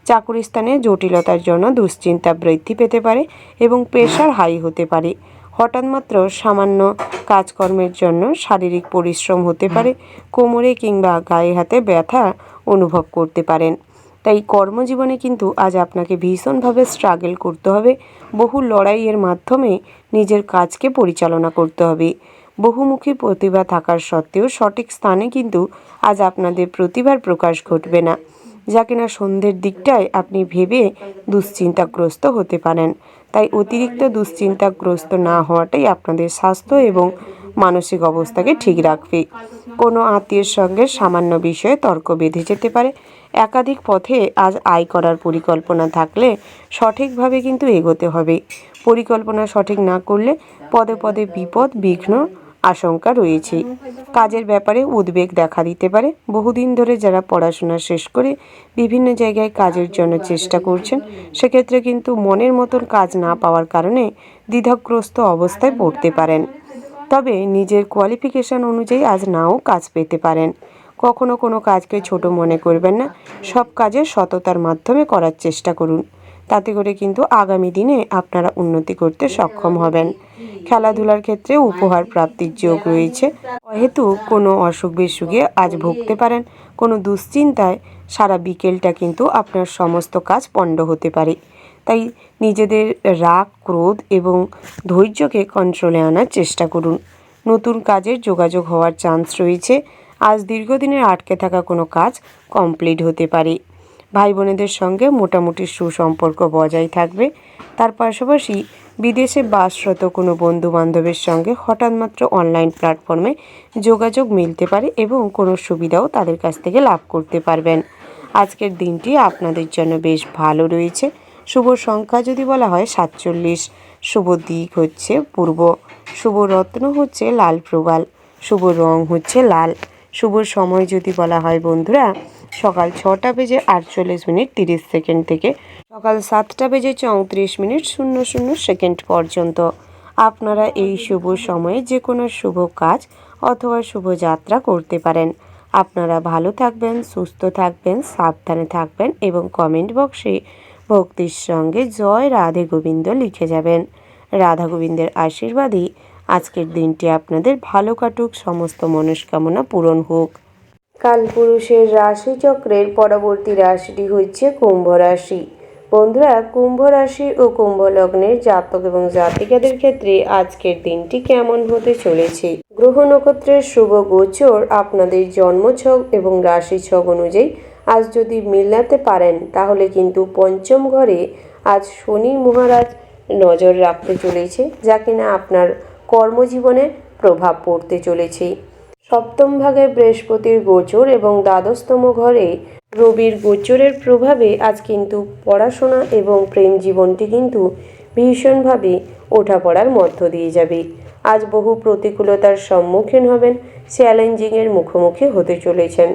চাকুরি স্থানে জটিলতার জন্য দুশ্চিন্তা বৃদ্ধি পেতে পারে এবং প্রেশার হাই হতে পারে। হঠাৎ মাত্র সামান্য কাজকর্মের জন্য শারীরিক পরিশ্রম হতে পারে, কোমরে কিংবা গায়ে হাতে ব্যথা অনুভব করতে পারেন। তাই কর্মজীবনে কিন্তু আজ আপনাকে ভীষণভাবে স্ট্রাগল করতে হবে। বহু লড়াইয়ের মাধ্যমে নিজের কাজকে পরিচালনা করতে হবে। বহুমুখী প্রতিভা থাকার সত্ত্বেও সঠিক স্থানে কিন্তু আজ আপনাদের প্রতিভার প্রকাশ ঘটবে না, যা কিনা সন্ধ্যের দিকটায় আপনি ভেবে দুশ্চিন্তাগ্রস্ত হতে পারেন। তাই অতিরিক্ত দুশ্চিন্তাগ্রস্ত না হওয়াটাই আপনাদের স্বাস্থ্য এবং মানসিক অবস্থাকে ঠিক রাখবে। কোনো আত্মীয়ের সঙ্গে সামান্য বিষয়ে তর্ক বেঁধে যেতে পারে। একাধিক পথে আজ আয় করার পরিকল্পনা থাকলে সঠিকভাবে কিন্তু এগোতে হবে। পরিকল্পনা সঠিক না করলে পদে পদে বিপদ বিঘ্ন আশঙ্কা রয়েছে। কাজের ব্যাপারে উদ্বেগ দেখা দিতে পারে। বহুদিন ধরে যারা পড়াশোনা শেষ করে বিভিন্ন জায়গায় কাজের জন্য চেষ্টা করছেন, সেক্ষেত্রে কিন্তু মনের মতন কাজ না পাওয়ার কারণে দ্বিধাগ্রস্ত অবস্থায় পড়তে পারেন। তবে নিজের কোয়ালিফিকেশন অনুযায়ী আজ নাও কাজ পেতে পারেন। কখনো কোনো কাজকে ছোট মনে করবেন না। সব কাজে সততার মাধ্যমে করার চেষ্টা করুন। তাতে করে কিন্তু আগামী দিনে আপনারা উন্নতি করতে সক্ষম হবেন। খেলাধুলার ক্ষেত্রে উপহার প্রাপ্তির যোগ রয়েছে। যেহেতু কোনো অসুখ বিসুখে আজ ভুগতে পারেন। কোনো দুশ্চিন্তায় সারা বিকেলটা কিন্তু আপনার সমস্ত কাজ পণ্ড হতে পারে। তাই নিজেদের রাগ, ক্রোধ এবং ধৈর্যকে কন্ট্রোলে আনার চেষ্টা করুন। নতুন কাজের যোগাযোগ হওয়ার চান্স রয়েছে। আজ দীর্ঘদিনের আটকে থাকা কোনো কাজ কমপ্লিট হতে পারে। ভাই বোনেদের সঙ্গে মোটামুটি সুসম্পর্ক বজায় থাকবে। তার পাশাপাশি বিদেশে বাসরত কোনো বন্ধু বান্ধবের সঙ্গে হঠাৎ মাত্র অনলাইন প্ল্যাটফর্মে যোগাযোগ মিলতে পারে এবং কোনো সুবিধাও তাদের কাছ থেকে লাভ করতে পারবেন। আজকের দিনটি আপনাদের জন্য বেশ ভালো রয়েছে। শুভ সংখ্যা যদি বলা হয় 47, শুভ দিক হচ্ছে পূর্ব, শুভ রত্ন হচ্ছে লাল প্রবাল, শুভ রং হচ্ছে লাল। শুভ সময় যদি বলা হয় বন্ধুরা, সকাল 6:48:30 থেকে সকাল 7:34:00 পর্যন্ত। আপনারা এই শুভ সময়ে যে কোনো শুভ কাজ অথবা শুভযাত্রা করতে পারেন। আপনারা ভালো থাকবেন, সুস্থ থাকবেন, সাবধানে থাকবেন এবং কমেন্ট বক্সে ভক্তির সঙ্গে জয় রাধে গোবিন্দ লিখে যাবেন। রাধা গোবিন্দের আশীর্বাদে আজকের দিনটি আপনাদের ভালো কাটুক, সমস্ত মনস্কামনা পূরণ হোক। কালপুরুষের রাশিচক্রের পরবর্তী রাশিটি হচ্ছে কুম্ভ রাশি। বন্ধুরা, কুম্ভ রাশি ও কুম্ভ লগ্নের জাতক এবং জাতিকাদের ক্ষেত্রে আজকের দিনটি কেমন হতে চলেছে? গ্রহ নক্ষত্রের শুভ গোচর আপনাদের জন্মছক এবং রাশিছক অনুযায়ী আজ যদি মিলাতে পারেন, তাহলে কিন্তু পঞ্চম ঘরে আজ শনি মহারাজ নজর রাখতে চলেছে, যা কিনা আপনার কর্মজীবনে প্রভাব পড়তে চলেছে। সপ্তম ভাগে বৃহস্পতির গোচর এবং দ্বাদশতম ঘরে রবির গোচরের প্রভাবে আজ কিন্তু পড়াশোনা এবং প্রেম জীবনটি কিন্তু ভীষণভাবে ওঠাপড়ার মধ্য দিয়ে যাবে। আজ বহু প্রতিকূলতার সম্মুখীন হবেন, চ্যালেঞ্জিংয়ের মুখোমুখি হতে চলেছেন।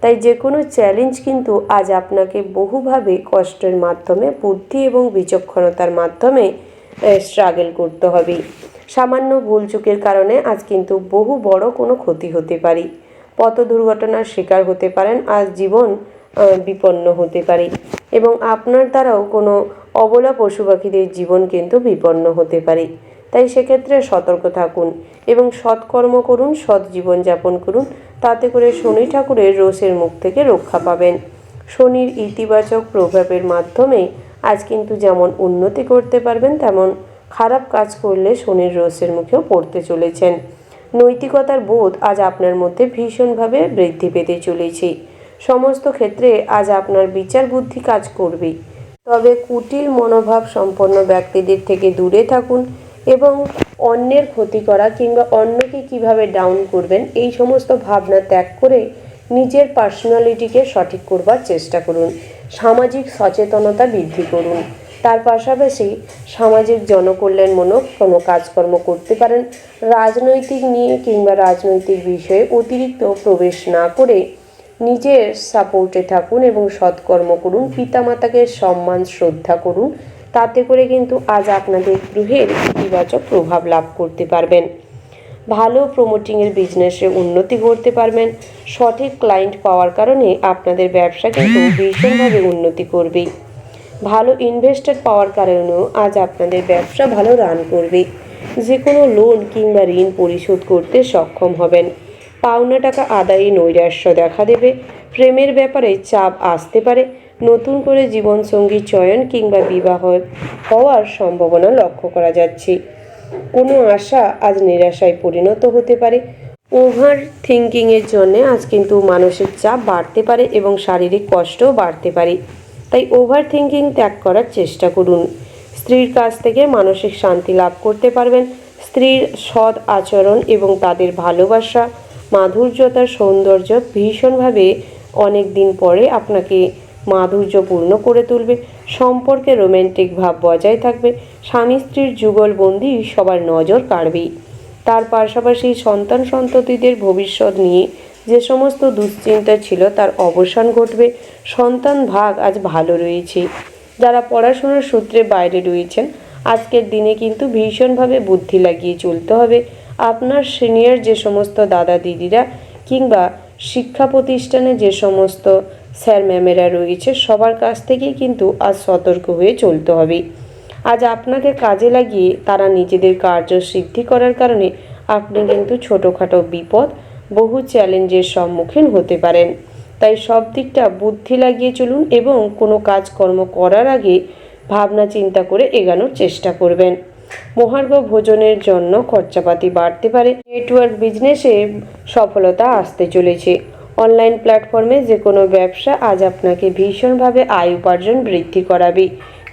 তাই যে কোনো চ্যালেঞ্জ কিন্তু আজ আপনাকে বহুভাবে কষ্টের মাধ্যমে, বুদ্ধি এবং বিচক্ষণতার মাধ্যমে স্ট্রাগল করতে হবে। সামান্য ভুলচুকের কারণে আজ কিন্তু বহু বড় কোনো ক্ষতি হতে পারে। পথ দুর্ঘটনার শিকার হতে পারেন। আজ জীবন বিপন্ন হতে পারে এবং আপনার দ্বারাও কোনো অবলা পশু পাখিদের জীবন কিন্তু বিপন্ন হতে পারে। তাই সেক্ষেত্রে সতর্ক থাকুন এবং সৎকর্ম করুন, সৎ জীবনযাপন করুন। তাতে করে শনি ঠাকুরের রোষের মুখ থেকে রক্ষা পাবেন। শনির ইতিবাচক প্রভাবের মাধ্যমে আজ কিন্তু যেমন উন্নতি করতে পারবেন, তেমন খারাপ কাজ করলে শনির রোষের মুখেও পড়তে চলেছেন। নৈতিকতার বোধ আজ আপনার মধ্যে ভীষণভাবে বৃদ্ধি পেতে চলেছে। সমস্ত ক্ষেত্রে আজ আপনার বিচার বুদ্ধি কাজ করবে। তবে কুটিল মনোভাব সম্পন্ন ব্যক্তিদের থেকে দূরে থাকুন এবং অন্যের ক্ষতি করা কিংবা অন্যকে কিভাবে ডাউন করবেন, এই সমস্ত ভাবনা ত্যাগ করে নিজের পার্সোনালিটিকে সঠিক করবার চেষ্টা করুন। সামাজিক সচেতনতা বৃদ্ধি করুন। তার পাশাপাশি সামাজিক জনকল্যাণমূলক কোনো কাজকর্ম করতে পারেন। রাজনৈতিক নিয়ে কিংবা রাজনৈতিক বিষয়ে অতিরিক্ত প্রবেশ না করে নিজের সাপোর্টে থাকুন এবং সৎকর্ম করুন। পিতামাতাকে সম্মান শ্রদ্ধা করুন। তাতে করে কিন্তু আজ আপনাদের গৃহের ইতিবাচক প্রভাব লাভ করতে পারবেন। ভালো প্রমোটিংয়ের বিজনেসে উন্নতি করতে পারবেন। সঠিক ক্লায়েন্ট পাওয়ার কারণে আপনাদের ব্যবসা কিন্তু ভীষণভাবে উন্নতি করবে। ভালো ইনভেস্টর পাওয়ার কারণেও আজ আপনাদের ব্যবসা ভালো রান করবে। যে কোনো লোন কিংবা ঋণ পরিশোধ করতে সক্ষম হবেন। পাওনা টাকা আদায়ে নৈরাশ্য দেখা দেবে। প্রেমের ব্যাপারে চাপ আসতে পারে। নতুন করে জীবনসঙ্গী চয়ন কিংবা বিবাহ হওয়ার সম্ভাবনা লক্ষ্য করা যাচ্ছে। কোনো আশা আজ নিরাশায় পরিণত হতে পারে। ওভার থিঙ্কিংয়ের জন্য আজ কিন্তু মানসিক চাপ বাড়তে পারে এবং শারীরিক কষ্টও বাড়তে পারে। তাই ওভার থিঙ্কিং ত্যাগ করার চেষ্টা করুন। স্ত্রীর কাছ থেকে মানসিক শান্তি লাভ করতে পারবেন। স্ত্রীর সৎ আচরণ এবং তাদের ভালোবাসা, মাধুর্যতার সৌন্দর্য ভীষণভাবে অনেক দিন পরে আপনাকে মাধুর্যপূর্ণ করে তুলবে। সম্পর্কে রোম্যান্টিক ভাব বজায় থাকবে। স্বামী স্ত্রীর যুগলবন্দি সবার নজর কাড়বেই। তার পাশাপাশি সন্তান সন্ততিদের ভবিষ্যৎ নিয়ে যে সমস্ত দুশ্চিন্তা ছিল তার অবসান ঘটবে। সন্তান ভাগ আজ ভালো রয়েছে। যারা পড়াশোনার সূত্রে বাইরে রয়েছেন আজকের দিনে কিন্তু ভীষণভাবে বুদ্ধি লাগিয়ে চলতে হবে। আপনার সিনিয়র যে সমস্ত দাদা দিদিরা কিংবা শিক্ষা প্রতিষ্ঠানে যে সমস্ত স্যার ম্যামেরা রয়েছে সবার কাছ থেকেই কিন্তু আজ সতর্ক হয়ে চলতে হবে। আজ আপনাকে কাজে লাগিয়ে তারা নিজেদের কার্যসিদ্ধি করার কারণে আপনি কিন্তু ছোটোখাটো বিপদ, বহু চ্যালেঞ্জের সম্মুখীন হতে পারেন। তাই সব দিকটা বুদ্ধি লাগিয়ে চলুন এবং কোনো কাজকর্ম করার আগে ভাবনা চিন্তা করে এগোনোর চেষ্টা করবেন। মহার্ঘ ভোজনের জন্য খরচাপাতি বাড়তে পারে। নেটওয়ার্ক বিজনেসে সফলতা আসতে চলেছে। অনলাইন প্ল্যাটফর্মে যে কোনো ব্যবসা আজ আপনাকে ভীষণভাবে আয় উপার্জন বৃদ্ধি করাবে।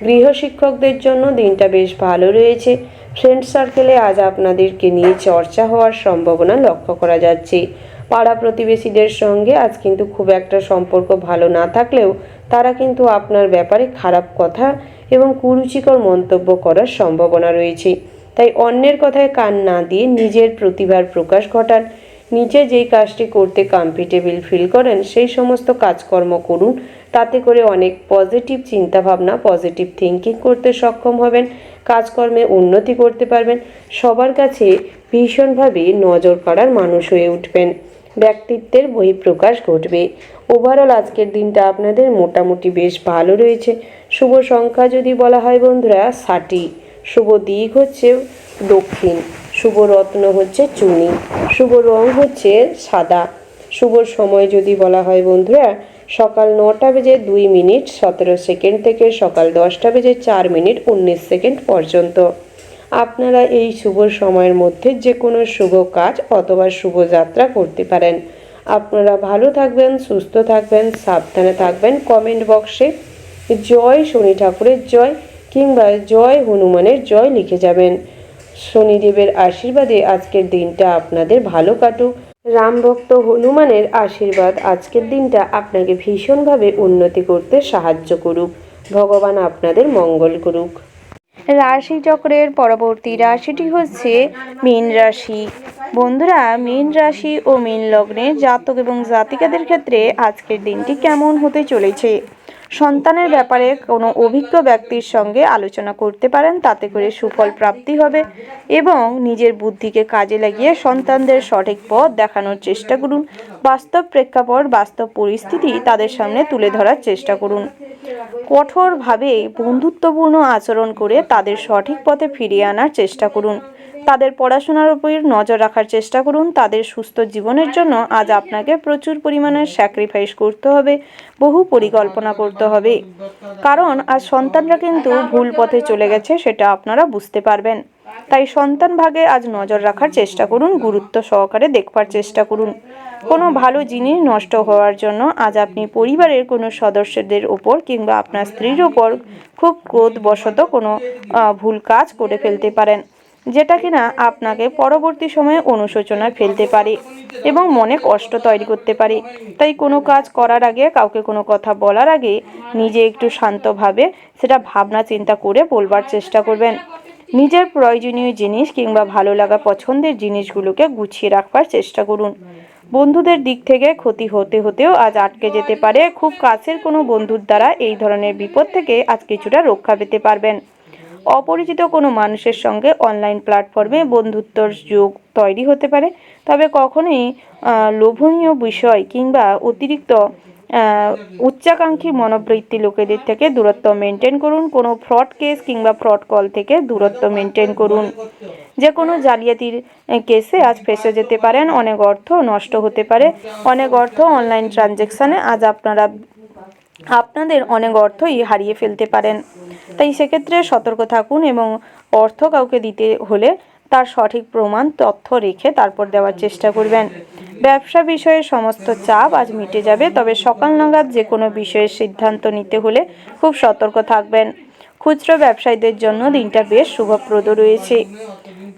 গৃহশিক্ষকদের জন্য দিনটা বেশ ভালো রয়েছে। ফ্রেন্ড সার্কেলে আজ আপনাদেরকে নিয়ে চর্চা হওয়ার সম্ভাবনা লক্ষ্য করা যাচ্ছে। পাড়া প্রতিবেশীদের সঙ্গে আজ কিন্তু খুব একটা সম্পর্ক ভালো না থাকলেও তারা কিন্তু আপনার ব্যাপারে খারাপ কথা এবং কুরুচিকর মন্তব্য করার সম্ভাবনা রয়েছে। তাই অন্যের কথায় কান না দিয়ে নিজের প্রতিভার প্রকাশ ঘটান। নিজে যেই কাজটি করতে কমফর্টেবল ফিল করেন সেই সমস্ত কাজকর্ম করুন। তাতে করে অনেক পজিটিভ চিন্তাভাবনা, পজিটিভ থিঙ্কিং করতে সক্ষম হবেন। কাজকর্মে উন্নতি করতে পারবেন। সবার কাছে ভীষণভাবে নজর কাড়ার মানুষ হয়ে উঠবেন। ব্যক্তিত্বের বহিঃপ্রকাশ ঘটবে। ওভারঅল আজকের দিনটা আপনাদের মোটামুটি বেশ ভালো রয়েছে। শুভ সংখ্যা যদি বলা হয় বন্ধুরা 60। শুভ দিক হচ্ছে দক্ষিণ। শুভ রত্ন হচ্ছে চুনি। শুভ রং হচ্ছে সাদা। শুভ সময় যদি বলা হয় বন্ধুরা সকাল 9টা বেজে 2 মিনিট 17 সেকেন্ড থেকে সকাল 10টা বেজে 4 মিনিট 19 সেকেন্ড পর্যন্ত। আপনারা এই শুভ সময়ের মধ্যে যে কোনো শুভ কাজ অথবা শুভ যাত্রা করতে পারেন। আপনারা ভালো থাকবেন, সুস্থ থাকবেন, সাবধানে থাকবেন। কমেন্ট বক্সে জয় শনি ঠাকুরের জয় কিংবা জয় হনুমানের জয় লিখে যাবেন। শনিদেবের আশীর্বাদে আজকের দিনটা আপনাদের ভালো কাটুক। রামভক্ত হনুমানের আশীর্বাদ আজকের দিনটা আপনাকে ভীষণভাবে উন্নতি করতে সাহায্য করুক। ভগবান আপনাদের মঙ্গল করুক। রাশিচক্রের পরবর্তী রাশিটি হচ্ছে মীন রাশি। বন্ধুরা, মীন রাশি ও মীন লগ্নের জাতক এবং জাতিকাদের ক্ষেত্রে আজকের দিনটি কেমন হতে চলেছে? সন্তানের ব্যাপারে কোনো অভিজ্ঞ ব্যক্তির সঙ্গে আলোচনা করতে পারেন, তাতে করে সুফল প্রাপ্তি হবে এবং নিজের বুদ্ধিকে কাজে লাগিয়ে সন্তানদের সঠিক পথ দেখানোর চেষ্টা করুন। বাস্তব প্রেক্ষাপট, বাস্তব পরিস্থিতি তাদের সামনে তুলে ধরার চেষ্টা করুন। কঠোরভাবে বন্ধুত্বপূর্ণ আচরণ করে তাদের সঠিক পথে ফিরিয়ে আনার চেষ্টা করুন। তাদের পড়াশোনার উপর নজর রাখার চেষ্টা করুন। তাদের সুস্থ জীবনের জন্য আজ আপনাকে প্রচুর পরিমাণে স্যাক্রিফাইস করতে হবে, বহু পরিকল্পনা করতে হবে। কারণ আজ সন্তানরা কিন্তু ভুল পথে চলে গেছে, সেটা আপনারা বুঝতে পারবেন। তাই সন্তান ভাগে আজ নজর রাখার চেষ্টা করুন, গুরুত্ব সহকারে দেখবার চেষ্টা করুন। কোনো ভালো জিনিস নষ্ট হওয়ার জন্য আজ আপনি পরিবারের কোনো সদস্যদের ওপর কিংবা আপনার স্ত্রীর ওপর খুব ক্রোধবশত কোনো ভুল কাজ করে ফেলতে পারেন, যেটা কিনা আপনাকে পরবর্তী সময়ে অনুশোচনায় ফেলতে পারে এবং মনে কষ্ট তৈরি করতে পারে। তাই কোনো কাজ করার আগে, কাউকে কোনো কথা বলার আগে নিজে একটু শান্তভাবে সেটা ভাবনা চিন্তা করে বলবার চেষ্টা করবেন। নিজের প্রয়োজনীয় জিনিস কিংবা ভালো লাগা পছন্দের জিনিসগুলোকে গুছিয়ে রাখবার চেষ্টা করুন। বন্ধুদের দিক থেকে ক্ষতি হতেও আজ আটকে যেতে পারে। খুব কাছের কোনো বন্ধুর দ্বারা এই ধরনের বিপদ থেকে আজ কিছুটা রক্ষা পেতে পারবেন। অপরিচিত কোনো মানুষের সঙ্গে অনলাইন প্ল্যাটফর্মে বন্ধুত্বর যোগ তৈরি হতে পারে, তবে কখনোই লোভনীয় বিষয় কিংবা অতিরিক্ত উচ্চাকাঙ্ক্ষী মনোবৃত্তি লোকেদের থেকে দূরত্ব মেনটেন করুন। কোনো ফ্রড কেস কিংবা ফ্রড কল থেকে দূরত্ব মেনটেন করুন। যে কোনো জালিয়াতির কেসে আজ ফেঁসে যেতে পারেন। অনেক অর্থ নষ্ট হতে পারে। অনেক অর্থ অনলাইন ট্রানজ্যাকশানে আজ আপনাদের অনেক অর্থই হারিয়ে ফেলতে পারেন। তাই সেক্ষেত্রে সতর্ক থাকুন এবং অর্থ কাউকে দিতে হলে তার সঠিক প্রমাণ তথ্য রেখে তারপর দেওয়ার চেষ্টা করবেন। ব্যবসা বিষয়ে সমস্ত চাপ আজ মিটে যাবে, তবে সকাল নাগাদ যে কোনো বিষয়ে সিদ্ধান্ত নিতে হলে খুব সতর্ক থাকবেন। খুচরো ব্যবসায়ীদের জন্য দিনটা বেশ শুভপ্রদ রয়েছে।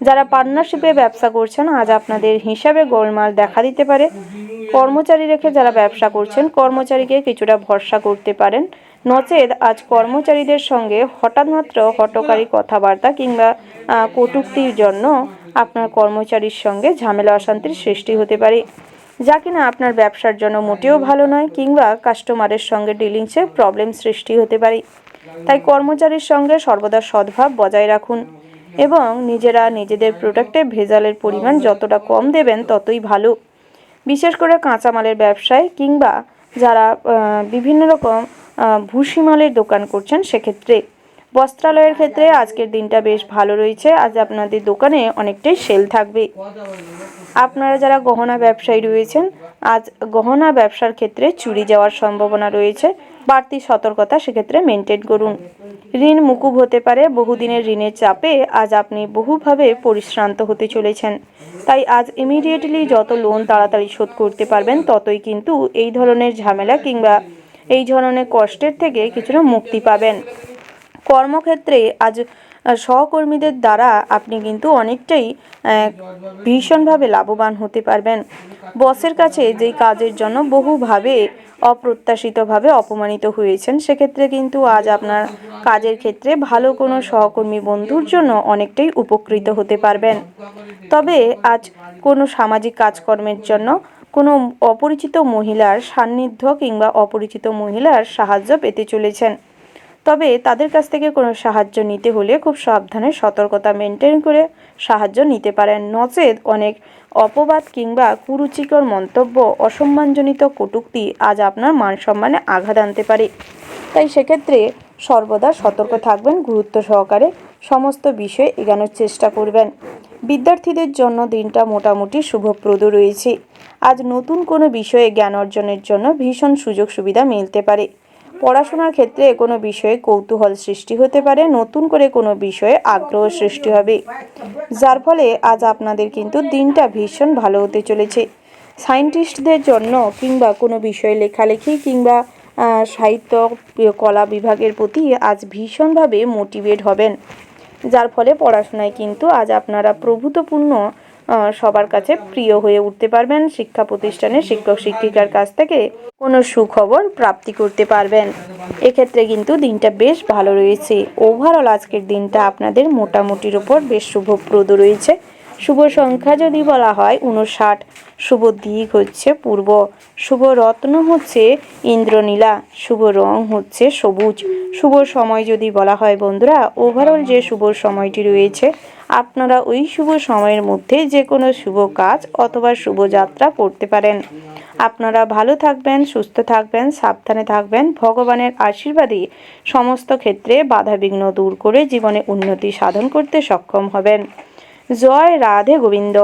যারা পার্টনারশিপে ব্যবসা করছেন আজ আপনাদের হিসাবে গোলমাল দেখা দিতে পারে। কর্মচারী রেখে যারা ব্যবসা করছেন কর্মচারীকে কিছুটা ভরসা করতে পারেন, নচেত আজ কর্মচারীদের সঙ্গে হঠাৎ মাত্র হঠকারী কথাবার্তা কিংবা কটূক্তির জন্য আপনার কর্মচারীর সঙ্গে ঝামেলা অশান্তির সৃষ্টি হতে পারে, যা কিনা আপনার ব্যবসার জন্য মোটেও ভালো নয়, কিংবা কাস্টমারের সঙ্গে ডিলিংসে প্রবলেম সৃষ্টি হতে পারে। তাই কর্মচারীর সঙ্গে সর্বদা সদ্ভাব বজায় রাখুন এবং নিজেদের প্রোডাক্টে ভেজালের পরিমাণ যতটা কম দেবেন ততই ভালো। বিশেষ করে কাঁচামালের ব্যবসায় কিংবা যারা বিভিন্ন রকম ভুসিমালের দোকান করছেন সেক্ষেত্রে। বস্ত্রালয়ের ক্ষেত্রে আজকের দিনটা বেশ ভালো রয়েছে। আজ আপনাদের দোকানে অনেকটাই সেল থাকবে। আপনারা যারা গহনা ব্যবসায়ী রয়েছেন আজ গহনা ব্যবসার ক্ষেত্রে চুরি যাওয়ার সম্ভাবনা রয়েছে। বাড়তি সতর্কতা সেক্ষেত্রে মেনটেন করুন। ঋণ মুকুব হতে পারে। বহুদিনের ঋণের চাপে আজ আপনি বহুভাবে পরিশ্রান্ত হতে চলেছেন। তাই আজ ইমিডিয়েটলি যত লোন তাড়াতাড়ি শোধ করতে পারবেন ততই কিন্তু এই ধরনের ঝামেলা কিংবা এই ধরনের কষ্টের থেকে কিছুটা মুক্তি পাবেন। কর্মক্ষেত্রে আজ সহকর্মীদের দ্বারা আপনি কিন্তু অনেকটাই ভীষণভাবে লাভবান হতে পারবেন। বসের কাছে যেই কাজের জন্য বহুভাবে অপ্রত্যাশিতভাবে অপমানিত হয়েছেন সেক্ষেত্রে কিন্তু আজ আপনার কাজের ক্ষেত্রে ভালো কোনো সহকর্মী বন্ধুর জন্য অনেকটাই উপকৃত হতে পারবেন। তবে আজ কোনো সামাজিক কাজকর্মের জন্য কোনো অপরিচিত মহিলার সান্নিধ্য কিংবা অপরিচিত মহিলার সাহায্য পেতে চলেছেন। তবে তাদের কাছ থেকে কোনো সাহায্য নিতে হলে খুব সাবধানে সতর্কতা মেনটেন করে সাহায্য নিতে পারেন, নচেত অনেক অপবাদ কিংবা কুরুচিকর মন্তব্য অসম্মানজনিত কটূক্তি আজ আপনার মান সম্মানে আঘাত আনতে পারে। তাই সেক্ষেত্রে সর্বদা সতর্ক থাকবেন, গুরুত্ব সহকারে সমস্ত বিষয়ে এগোনোর চেষ্টা করবেন। বিদ্যার্থীদের জন্য দিনটা মোটামুটি শুভপ্রদ রয়েছে। আজ নতুন কোনো বিষয়ে জ্ঞান অর্জনের জন্য ভীষণ সুযোগ সুবিধা মিলতে পারে। পড়াশোনার ক্ষেত্রে কোনো বিষয়ে কৌতূহল সৃষ্টি হতে পারে। নতুন করে কোনো বিষয়ে আগ্রহ সৃষ্টি হবে, যার ফলে আজ আপনাদের কিন্তু দিনটা ভীষণ ভালো হতে চলেছে। সায়েন্টিস্টদের জন্য কিংবা কোনো বিষয়ে লেখালেখি কিংবা সাহিত্য কলা বিভাগের প্রতি আজ ভীষণভাবে মোটিভেট হবেন, যার ফলে পড়াশোনায় কিন্তু আজ আপনারা প্রভূতপূর্ণ সবার কাছে প্রিয় হয়ে উঠতে পারবেন। শিক্ষা প্রতিষ্ঠানের শিক্ষক শিক্ষিকার কাছ থেকে কোনো সুখবর প্রাপ্তি করতে পারবেন। এক্ষেত্রে কিন্তু দিনটা বেশ ভালো রয়েছে। ওভারঅল আজকের দিনটা আপনাদের মোটামুটির ওপর বেশ শুভপ্রদ রয়েছে। শুভ সংখ্যা যদি বলা হয় 59, শুভ দিক হচ্ছে পূর্ব, শুভ রত্ন হচ্ছে ইন্দ্রনীলা, শুভ রং হচ্ছে সবুজ। শুভ সময় যদি বলা হয় বন্ধুরা, ওভারঅল যে শুভ সময়টি রয়েছে আপনারা ওই শুভ সময়ের মধ্যে যে কোনো শুভ কাজ অথবা শুভযাত্রা করতে পারেন। আপনারা ভালো থাকবেন, সুস্থ থাকবেন, সাবধানে থাকবেন। ভগবানের আশীর্বাদে সমস্ত ক্ষেত্রে বাধাবিঘ্ন দূর করে জীবনে উন্নতি সাধন করতে সক্ষম হবেন। জয় রাধে গোবিন্দ।